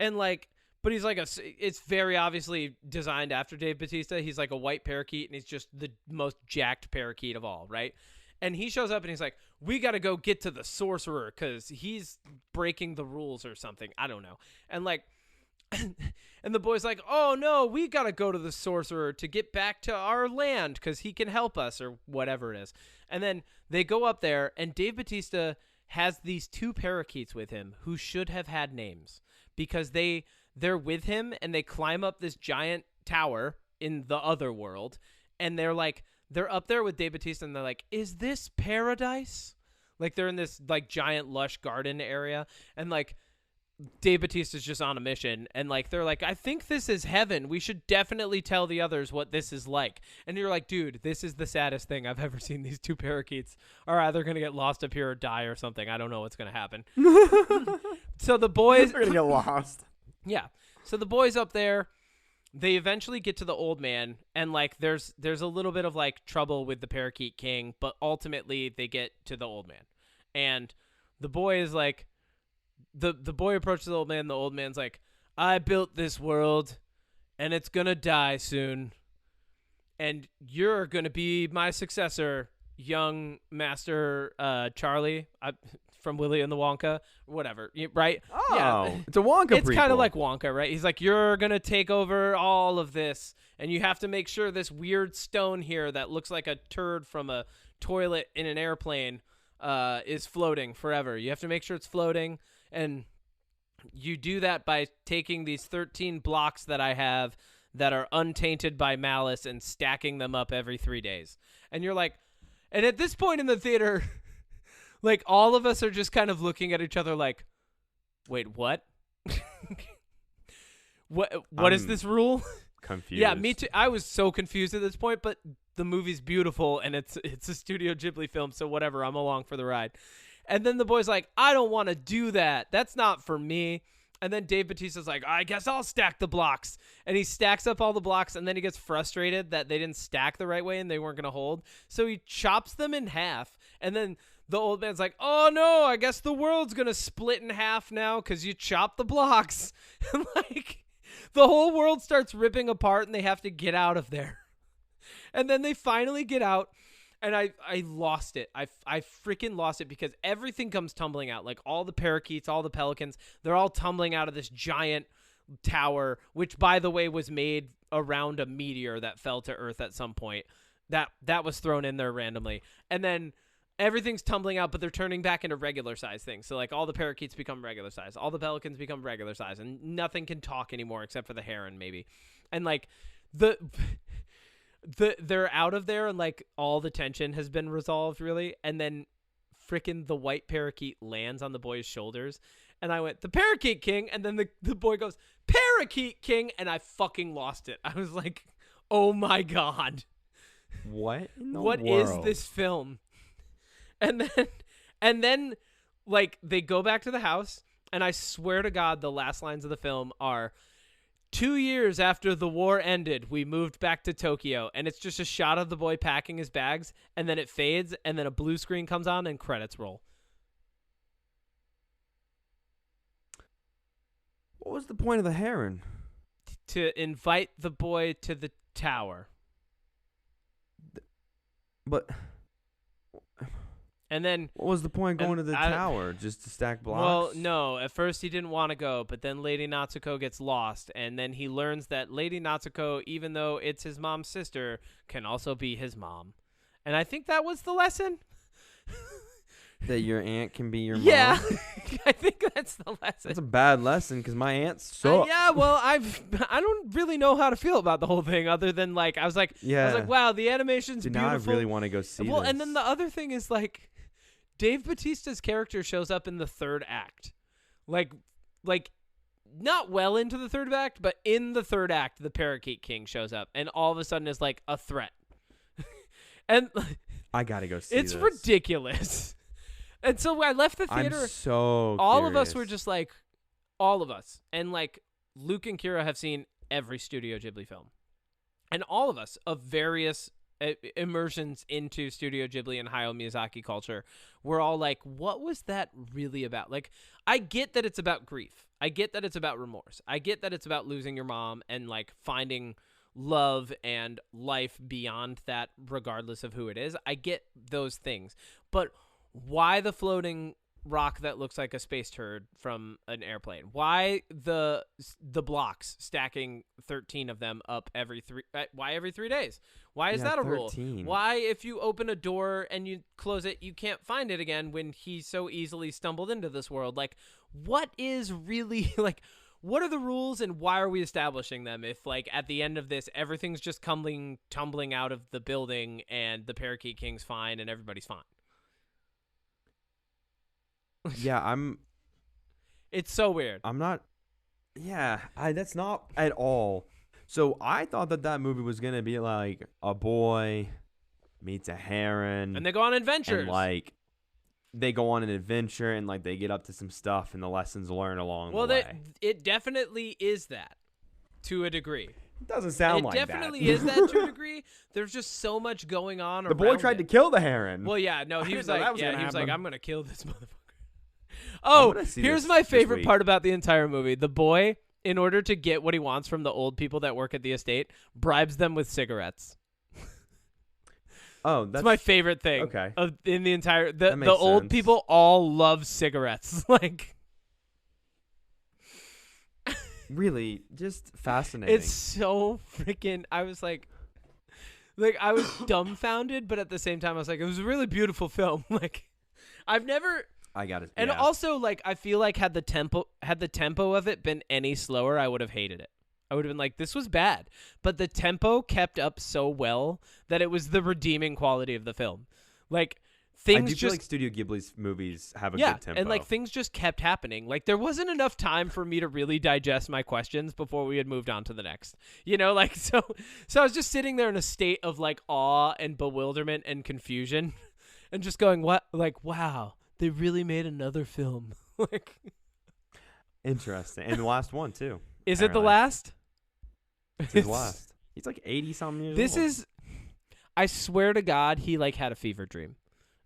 And like, but he's like it's very obviously designed after Dave Bautista. He's like a white parakeet and he's just the most jacked parakeet of all, right? And he shows up and he's like, we got to go get to the sorcerer because he's breaking the rules or something. I don't know. And like, and the boy's like, oh no, we got to go to the sorcerer to get back to our land because he can help us or whatever it is. And then they go up there and Dave Bautista has these two parakeets with him who should have had names because they're with him and they climb up this giant tower in the other world. And they're up there with Dave Bautista and they're like, is this paradise? Like they're in this like giant lush garden area. And like Dave Bautista's just on a mission. And like, they're like, I think this is heaven. We should definitely tell the others what this is like. And you're like, dude, this is the saddest thing I've ever seen. These two parakeets are either going to get lost up here or die or something. I don't know what's going to happen. So the boys are going to get lost. Yeah. So the boys up there, they eventually get to the old man and like there's a little bit of like trouble with the parakeet king, but ultimately they get to the old man. And the boy is like the boy approaches the old man, the old man's like, I built this world and it's going to die soon. And you're going to be my successor, young master Charlie. From Willy and the Wonka, whatever, right? Oh, yeah. It's a Wonka It's kind of like Wonka, right? He's like, you're going to take over all of this, and you have to make sure this weird stone here that looks like a turd from a toilet in an airplane is floating forever. You have to make sure it's floating, and you do that by taking these 13 blocks that I have that are untainted by malice and stacking them up every 3 days. And you're like, and at this point in the theater... like, all of us are just kind of looking at each other like, wait, what? What is this rule? Confused. Yeah, me too. I was so confused at this point, but the movie's beautiful, and it's a Studio Ghibli film, so whatever, I'm along for the ride. And then the boy's like, I don't want to do that. That's not for me. And then Dave Bautista's like, I guess I'll stack the blocks. And he stacks up all the blocks, and then he gets frustrated that they didn't stack the right way and they weren't going to hold. So he chops them in half, and then... the old man's like, oh no, I guess the world's going to split in half now because you chopped the blocks. And like the whole world starts ripping apart and they have to get out of there. And then they finally get out and I lost it. I freaking lost it because everything comes tumbling out. Like all the parakeets, all the pelicans, they're all tumbling out of this giant tower, which by the way was made around a meteor that fell to Earth at some point. That was thrown in there randomly. And then everything's tumbling out, but they're turning back into regular size things. So like all the parakeets become regular size, all the pelicans become regular size, and nothing can talk anymore except for the heron maybe. And like they're out of there, and like all the tension has been resolved really. And then frickin' the white parakeet lands on the boy's shoulders, and I went, the Parakeet King, and then the boy goes, Parakeet King, and I fucking lost it. I was like, oh my god, what in the what world? is this film? And then like they go back to the house, and I swear to God, the last lines of the film are, 2 years after the war ended, we moved back to Tokyo. And it's just a shot of the boy packing his bags, and then it fades, and then a blue screen comes on and credits roll. What was the point of the heron? To invite the boy to the tower. But and then what was the point going to the tower? Just to stack blocks? Well, no. At first he didn't want to go, but then Lady Natsuko gets lost, and then he learns that Lady Natsuko, even though it's his mom's sister, can also be his mom. And I think that was the lesson. That your aunt can be your mom? Yeah, I think that's the lesson. That's a bad lesson because my aunt sucks. Yeah, well, I don't really know how to feel about the whole thing other than like I was like, wow, the animation's beautiful. Now I really want to go see Well, this. and then the other thing is like, Dave Bautista's character shows up in the third act, like not well into the third act, but in the third act, the Parakeet King shows up, and all of a sudden is like a threat, and I gotta go see it's this. Ridiculous. And so I left the theater. I'm so all curious. of us were just like, all of us, and like Luke and Kira have seen every Studio Ghibli film, and all of us of various immersions into Studio Ghibli and Hayao Miyazaki culture, we're all like, what was that really about? Like, I get that it's about grief. I get that it's about remorse. I get that it's about losing your mom and like finding love and life beyond that, regardless of who it is. I get those things, but why the floating rock that looks like a space turd from an airplane? Why the blocks stacking 13 of them up every 3 days? Why is that a 13. rule? Why if you open a door and you close it, you can't find it again when he so easily stumbled into this world? Like, what is really like, what are the rules and why are we establishing them if like at the end of this everything's just tumbling out of the building and the Parakeet King's fine and everybody's fine? Yeah, It's so weird. I'm not. Yeah, that's not at all. So I thought that movie was gonna be like a boy meets a heron, And they go on adventures. and like they go on an adventure, and like they get up to some stuff, and the lessons learned along the way. It definitely is that to a degree. It doesn't sound like that. It definitely is that to a degree. There's just so much going on. The boy tried to kill the heron. Well, yeah, no, he was like, I'm gonna kill this motherfucker. I'm Oh, gonna see here's this my this favorite week. part about the entire movie. The boy, in order to get what he wants from the old people that work at the estate, bribes them with cigarettes. Oh, That's my favorite thing. Okay. In the entire That the makes old sense. people all love cigarettes. Like, really just fascinating. it's so freaking. I was like I was dumbfounded, but at the same time, I was like, it was a really beautiful film. Like, I've never. I got it. And yeah. also, like, I feel like had the tempo of it been any slower, I would have hated it. I would have been like, this was bad. But the tempo kept up so well that it was the redeeming quality of the film. Like, things I do just feel like Studio Ghibli's movies have a good tempo. and like things just kept happening. Like, there wasn't enough time for me to really digest my questions before we had moved on to the next. You know, like so I was just sitting there in a state of like awe and bewilderment and confusion, and just going, what? Like, wow. They really made another film. Like, interesting. And the last one too. is it the apparently. last? It's his last. He's like 80-something years This old. is, I swear to God, he like had a fever dream,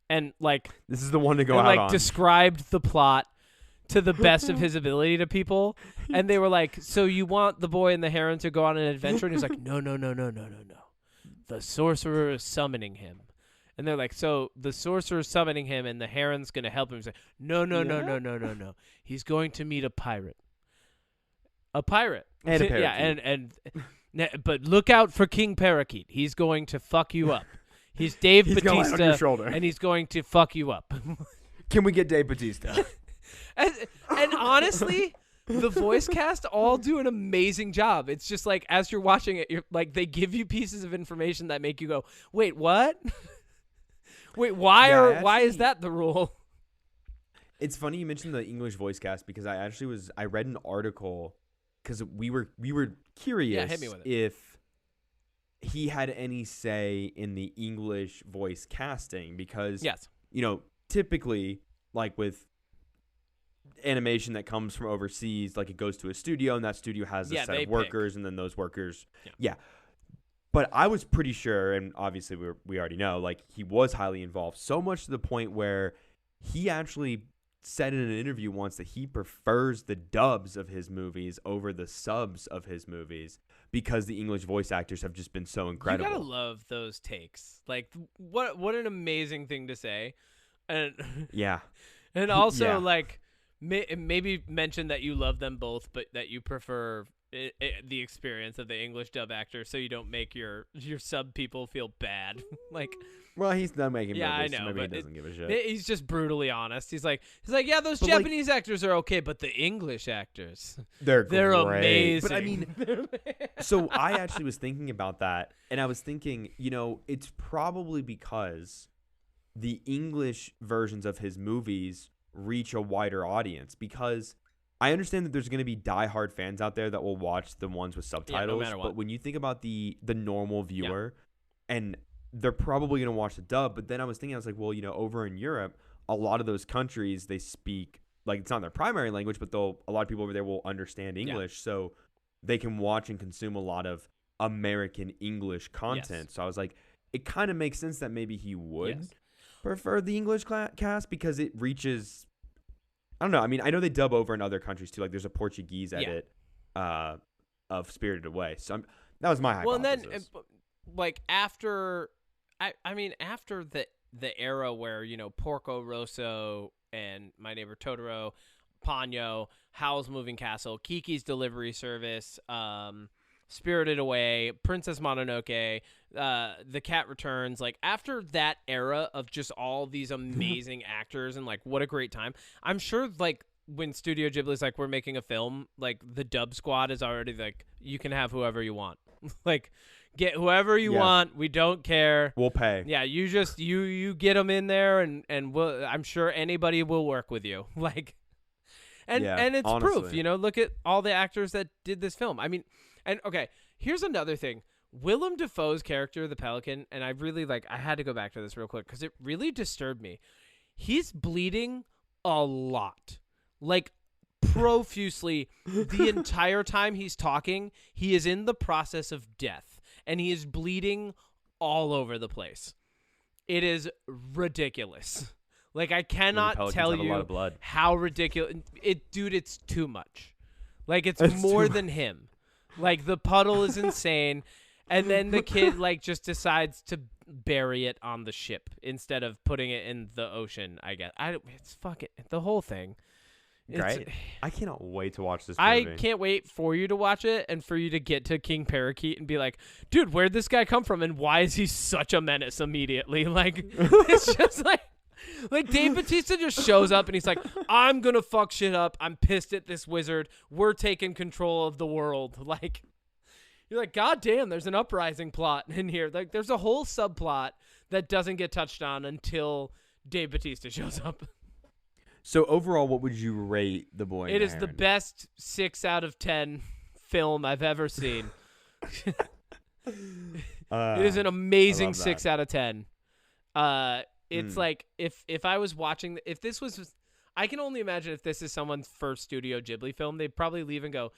and like This is the one to go and out like on. described the plot to the best of his ability to people, and they were like, "So you want the boy and the heron to go on an adventure?" And he's like, "No. The sorcerer is summoning him." And they're like, so the sorcerer's summoning him and the heron's going to help him. He's like, no. He's going to meet a pirate. A pirate. And a parakeet. Yeah, but look out for King Parakeet. He's going to fuck you up. He's Dave Bautista, on your shoulder. and he's going to fuck you up. Can we get Dave Bautista? and honestly, the voice cast all do an amazing job. It's just like as you're watching it, you're like they give you pieces of information that make you go, "Wait, what? Wait, why is that the rule?" It's funny you mentioned the English voice cast because I read an article because we were curious hit me with it. if he had any say in the English voice casting because Yes. Typically like with animation that comes from overseas, like it goes to a studio and that studio has a set of workers and then those workers but I was pretty sure, and obviously we already know, like he was highly involved, so much to the point where he actually said in an interview once that he prefers the dubs of his movies over the subs of his movies because the English voice actors have just been so incredible. You gotta love those takes. Like what an amazing thing to say. And yeah. And also like maybe mention that you love them both, but that you prefer the experience of the English dub actor, so you don't make your sub people feel bad. Like, well, he's not making movies, I know, so maybe but he doesn't give a shit. He's just brutally honest. He's like, yeah, those Japanese actors are okay, but the English actors, they're great. Amazing. But I mean, so I actually was thinking about that, and I was thinking, it's probably because the English versions of his movies reach a wider audience, because I understand that there's going to be diehard fans out there that will watch the ones with subtitles, no matter what. But when you think about the normal viewer, and they're probably going to watch the dub, but then I was like, well, over in Europe, a lot of those countries, they speak, like, it's not their primary language, but a lot of people over there will understand English, so they can watch and consume a lot of American English content. Yes. So I was like, it kind of makes sense that maybe he would prefer the English cast because it reaches, I don't know. I mean, I know they dub over in other countries too. Like there's a Portuguese edit of Spirited Away. So that was my hypothesis. Well, and then like after, I mean, after the era where, Porco Rosso and My Neighbor Totoro, Ponyo, Howl's Moving Castle, Kiki's Delivery Service, Spirited Away, Princess Mononoke, The Cat Returns, like after that era of just all these amazing actors and like what a great time. I'm sure like when Studio Ghibli's like, we're making a film, like the dub squad is already like, you can have whoever you want. Like get whoever you want. We don't care. We'll pay. Yeah. You just, you get them in there and I'm sure anybody will work with you. Like, and it's honestly. proof, look at all the actors that did this film. I mean, and okay, here's another thing. Willem Dafoe's character, the Pelican, and I really I had to go back to this real quick because it really disturbed me. He's bleeding a lot, like profusely. The entire time he's talking, he is in the process of death, and he is bleeding all over the place. It is ridiculous. Like I cannot tell you a lot of blood. How ridiculous dude, it's too much. Like it's more than him. Like the puddle is insane, and then the kid just decides to bury it on the ship instead of putting it in the ocean. I guess it's fucking the whole thing. Great. I cannot wait to watch this movie. I can't wait for you to watch it and for you to get to King Parakeet and be like, dude, where'd this guy come from and why is he such a menace immediately? Like it's just like Dave Bautista just shows up and he's like, I'm going to fuck shit up. I'm pissed at this wizard. We're taking control of the world. Like, you're like, God damn, there's an uprising plot in here. Like, there's a whole subplot that doesn't get touched on until Dave Bautista shows up. So overall, what would you rate The Boy and the It is the best 6 out of 10 film I've ever seen. It is an amazing 6 out of 10. It's like if I was watching, if this was, I can only imagine if this is someone's first Studio Ghibli film, they'd probably leave and go,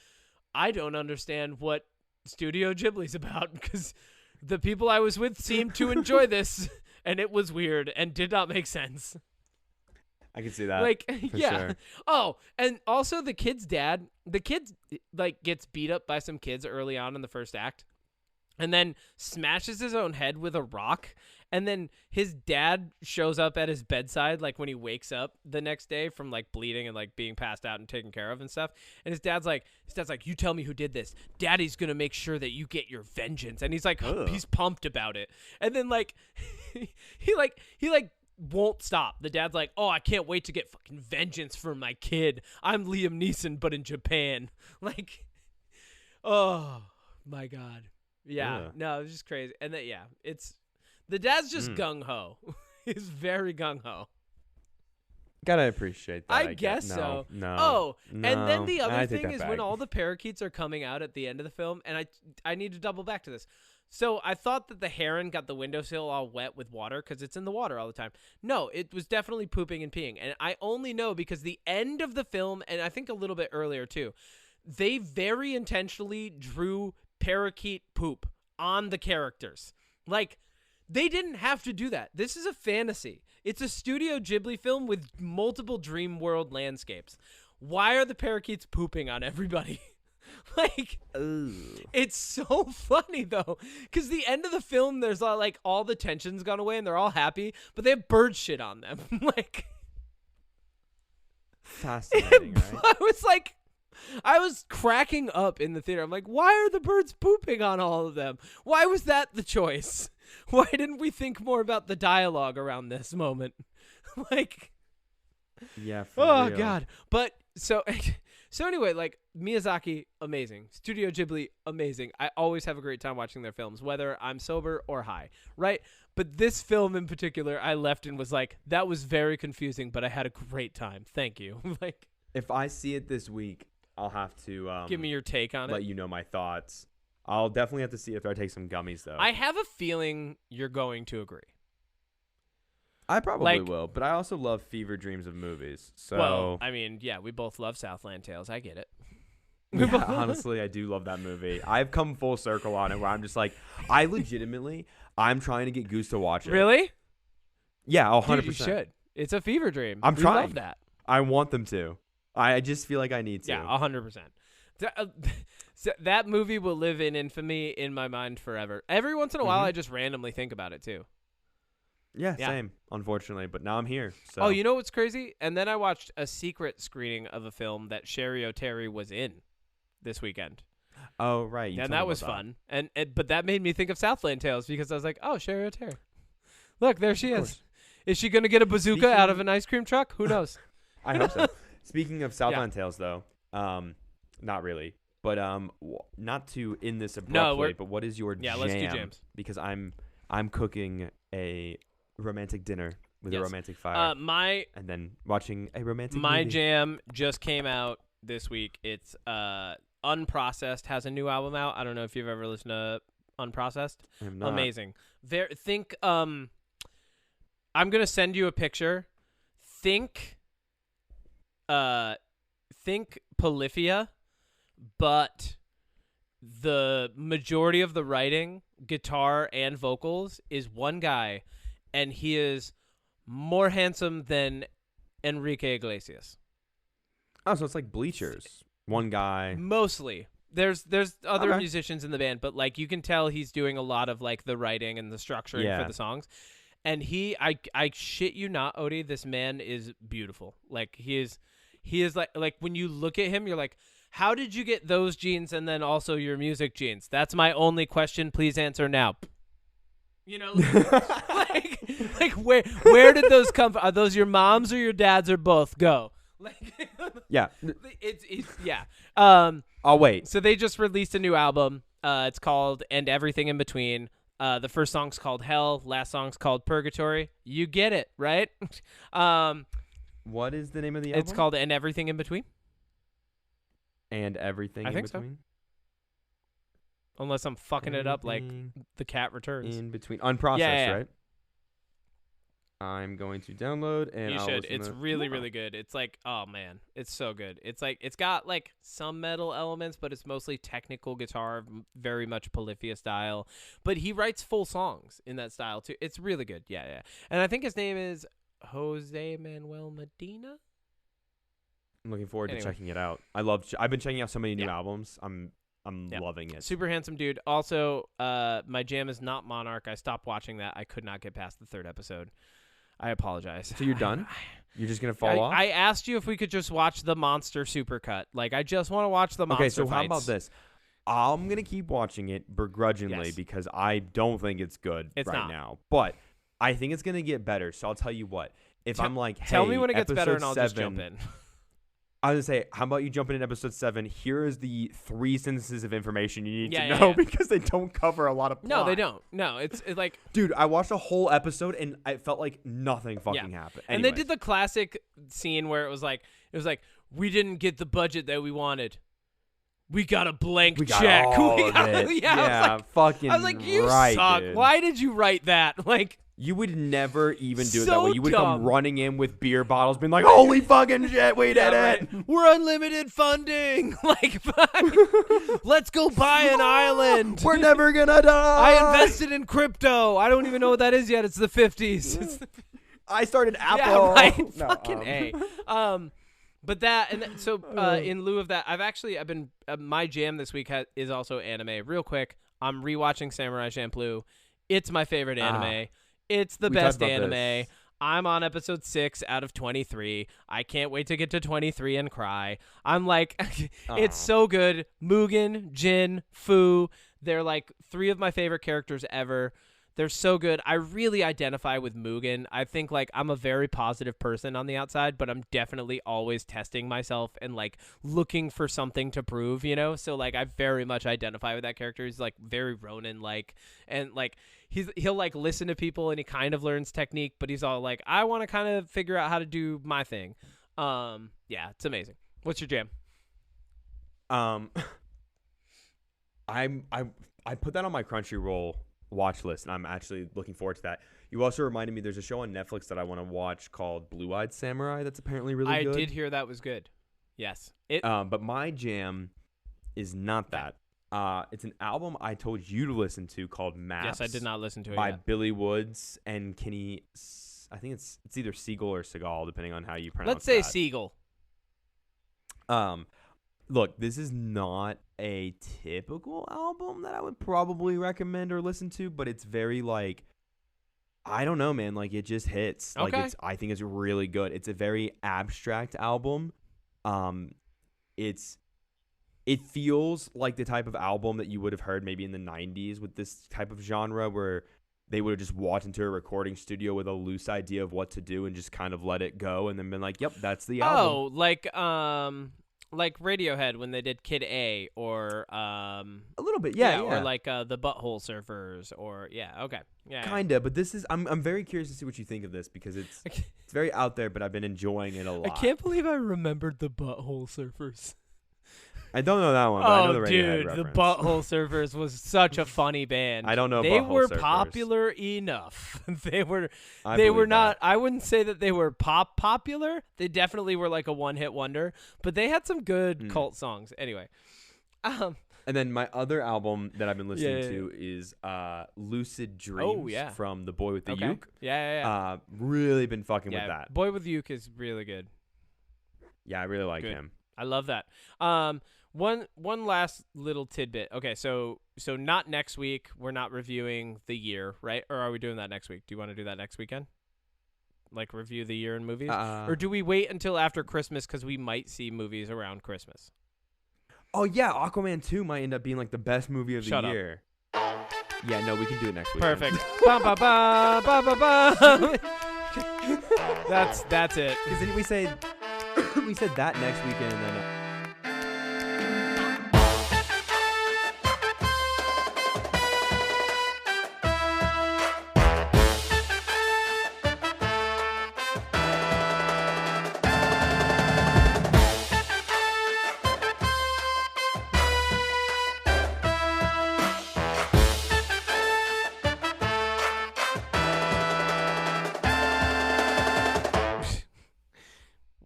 I don't understand what Studio Ghibli's about because the people I was with seemed to enjoy this and it was weird and did not make sense. I can see that. Like, yeah. Sure. Oh, and also the kid's dad, gets beat up by some kids early on in the first act and then smashes his own head with a rock. And then his dad shows up at his bedside, like when he wakes up the next day from like bleeding and like being passed out and taken care of and stuff. And his dad's like, you tell me who did this. Daddy's going to make sure that you get your vengeance. And he's like, he's pumped about it. And then like, he won't stop. The dad's like, oh, I can't wait to get fucking vengeance for my kid. I'm Liam Neeson, but in Japan. Like, oh my God. Yeah. No, it's just crazy. And then, the dad's just gung-ho. He's very gung-ho. Gotta appreciate that. I guess so. No. And then the other thing is when all the parakeets are coming out at the end of the film, and I need to double back to this. So I thought that the heron got the windowsill all wet with water because it's in the water all the time. No, it was definitely pooping and peeing. And I only know because the end of the film, and I think a little bit earlier too, they very intentionally drew parakeet poop on the characters. Like, they didn't have to do that. This is a fantasy. It's a Studio Ghibli film with multiple dream world landscapes. Why are the parakeets pooping on everybody? Like, it's so funny though, because the end of the film, there's like all the tension's gone away and they're all happy, but they have bird shit on them. Like, fascinating, right? I was cracking up in the theater. I'm like, why are the birds pooping on all of them? Why was that the choice? Why didn't we think more about the dialogue around this moment? Like, yeah. Oh real. God. But so anyway, like, Miyazaki, amazing. Studio Ghibli, amazing. I always have a great time watching their films, whether I'm sober or high, right? But this film in particular, I left and was like, that was very confusing, but I had a great time. Thank you. Like, if I see it this week, I'll have to give me your take on it. Let you know my thoughts. I'll definitely have to see if I take some gummies though. I have a feeling you're going to agree. I probably will, but I also love fever dreams of movies. So, well, I mean, yeah, we both love Southland Tales. I get it. Yeah, honestly, I do love that movie. I've come full circle on it where I'm just like, I'm trying to get Goose to watch it. Really? Yeah, 100%. Dude, you should. It's a fever dream. I'm trying. Love that. I want them to. I just feel like I need to. Yeah, 100%. That movie will live in infamy in my mind forever. Every once in a while, I just randomly think about it too. Yeah, same, unfortunately. But now I'm here. So. Oh, you know what's crazy? And then I watched a secret screening of a film that Sherry O'Terry was in this weekend. Oh, right. And that was fun. And but that made me think of Southland Tales because I was like, oh, Sherry O'Terry. Look, there she is. Is she going to get a bazooka out of an ice cream truck? Who knows? I hope so. Speaking of Southland Tales, though, not really. But not to end this abruptly, but what is your jam? Let's do jams. Because I'm cooking a romantic dinner with a romantic fire. And then watching a romantic My movie. jam just came out this week. It's Unprocessed has a new album out. I don't know if you've ever listened to Unprocessed. I am not. Amazing. I'm going to send you a picture. Think Polyphia, but the majority of the writing, guitar and vocals, is one guy, and he is more handsome than Enrique Iglesias. Oh, so it's like Bleachers. One guy. Mostly. There's other musicians in the band, but like you can tell he's doing a lot of like the writing and the structuring for the songs. And I shit you not, Odie, this man is beautiful. Like he is like when you look at him, you're like, how did you get those genes and then also your music genes? That's my only question. Please answer now. You know, like where did those come from? Are those your mom's or your dad's or both? Go. Like, yeah. It's yeah. I'll wait. So they just released a new album. It's called And Everything in Between. The first song's called Hell. Last song's called Purgatory. You get it, right? What is the name of the album? It's called And Everything in Between. And Everything in Between? So. Unless I'm fucking it up like The Cat Returns. In Between. Unprocessed, right? I'm going to download and you I'll should. It's really, really good. It's like, oh man, it's so good. It's like it's got like some metal elements, but it's mostly technical guitar, very much Polyphia style. But he writes full songs in that style too. It's really good. Yeah. And I think his name is Jose Manuel Medina. I'm looking forward to checking it out. I've been checking out so many new albums. I'm I'm loving it. Super handsome dude. Also, my jam is not Monarch. I stopped watching that. I could not get past the 3rd episode. I apologize. So you're done? You're just gonna fall off? I asked you if we could just watch the monster supercut. Like, I just want to watch the monster Okay, so fights. how about this? I'm gonna keep watching it begrudgingly because I don't think it's good now. But I think it's gonna get better. So I'll tell you what. If I'm like, hey, tell me when it gets better, and I'll 7, just jump in. I was gonna say, how about you jump in episode 7? Here is the 3 sentences of information you need to Yeah, know yeah. because they don't cover a lot of plot. No, they don't. No, it's like, dude, I watched a whole episode and I felt like nothing fucking happened. And they did the classic scene where it was like, we didn't get the budget that we wanted. We got a blank check. All of it. I was like, you suck. Dude. Why did you write that? Like, you would never even do it So that way. You would dumb. come running in with beer bottles, being like, "Holy fucking shit, we did it! We're unlimited funding. Like, let's go buy an island. We're never gonna die." I invested in crypto. I don't even know what that is yet. It's the 50s. I started Apple. Yeah, right. No, Fucking A. But that, and so in lieu of that, I've been my jam this week is also anime. Real quick, I'm rewatching Samurai Champloo. It's my favorite anime. It's the best anime. This. I'm on episode 6 out of 23. I can't wait to get to 23 and cry. I'm like, it's so good. Mugen, Jin, Fu, they're like 3 of my favorite characters ever. They're so good. I really identify with Mugen. I think like I'm a very positive person on the outside, but I'm definitely always testing myself and like looking for something to prove, you know? So like I very much identify with that character. He's like very Ronin like, and like he'll like listen to people and he kind of learns technique, but he's all like, I want to kind of figure out how to do my thing. Yeah, it's amazing. What's your jam? I put that on my Crunchyroll watch list, and I'm actually looking forward to that. You also reminded me there's a show on Netflix that I want to watch called Blue-Eyed Samurai that's apparently really good. I did hear that was good. Yes. But my jam is not that. It's an album I told you to listen to called Maps. Yes, I did not listen to it by yet. Billy Woods and Kenny. I think it's either Siegel or Seagal, depending on how you pronounce it. Let's say Siegel. Look, this is not a typical album that I would probably recommend or listen to, but it's very like, I don't know, man. Like it just hits. Okay. Like I think it's really good. It's a very abstract album. It feels like the type of album that you would have heard maybe in the 90s with this type of genre where they would have just walked into a recording studio with a loose idea of what to do and just kind of let it go and then been like, yep, that's the album. Oh, like Radiohead when they did Kid A, or a little bit, yeah. or like the Butthole Surfers, or okay, yeah, kinda. But this is I'm very curious to see what you think of this because it's very out there, but I've been enjoying it a lot. I can't believe I remembered the Butthole Surfers. I don't know that one, but I know the Radiohead reference. The Butthole Surfers was such a funny band. I don't know. They Butthole were Surfers. popular enough. They were believe not. that. I wouldn't say that they were popular. They definitely were like a one-hit wonder, but they had some good cult songs. Anyway, and then my other album that I've been listening to is Lucid Dreams from The Boy with the Uke. Yeah. Really been fucking with that. Boy with the Uke is really good. Yeah, I really like him. I love that. One last little tidbit. Okay, so not next week. We're not reviewing the year, right? Or are we doing that next week? Do you want to do that next weekend? Like review the year in movies? Or do we wait until after Christmas because we might see movies around Christmas? Oh, yeah. Aquaman 2 might end up being like the best movie of the year. Yeah, no, we can do it next week. Perfect. Ba ba ba ba ba ba. That's it. Because then we said that next weekend and then.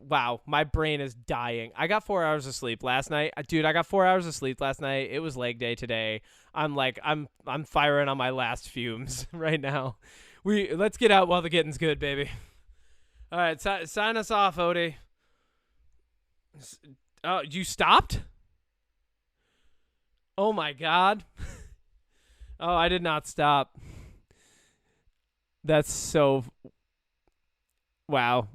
Wow, my brain is dying. I got 4 hours of sleep last night. Dude, I got 4 hours of sleep last night. It was leg day today. I'm firing on my last fumes right now. Let's get out while the getting's good, baby. All right, sign us off, Odie. Oh, you stopped? Oh my God. Oh, I did not stop. That's so. Wow.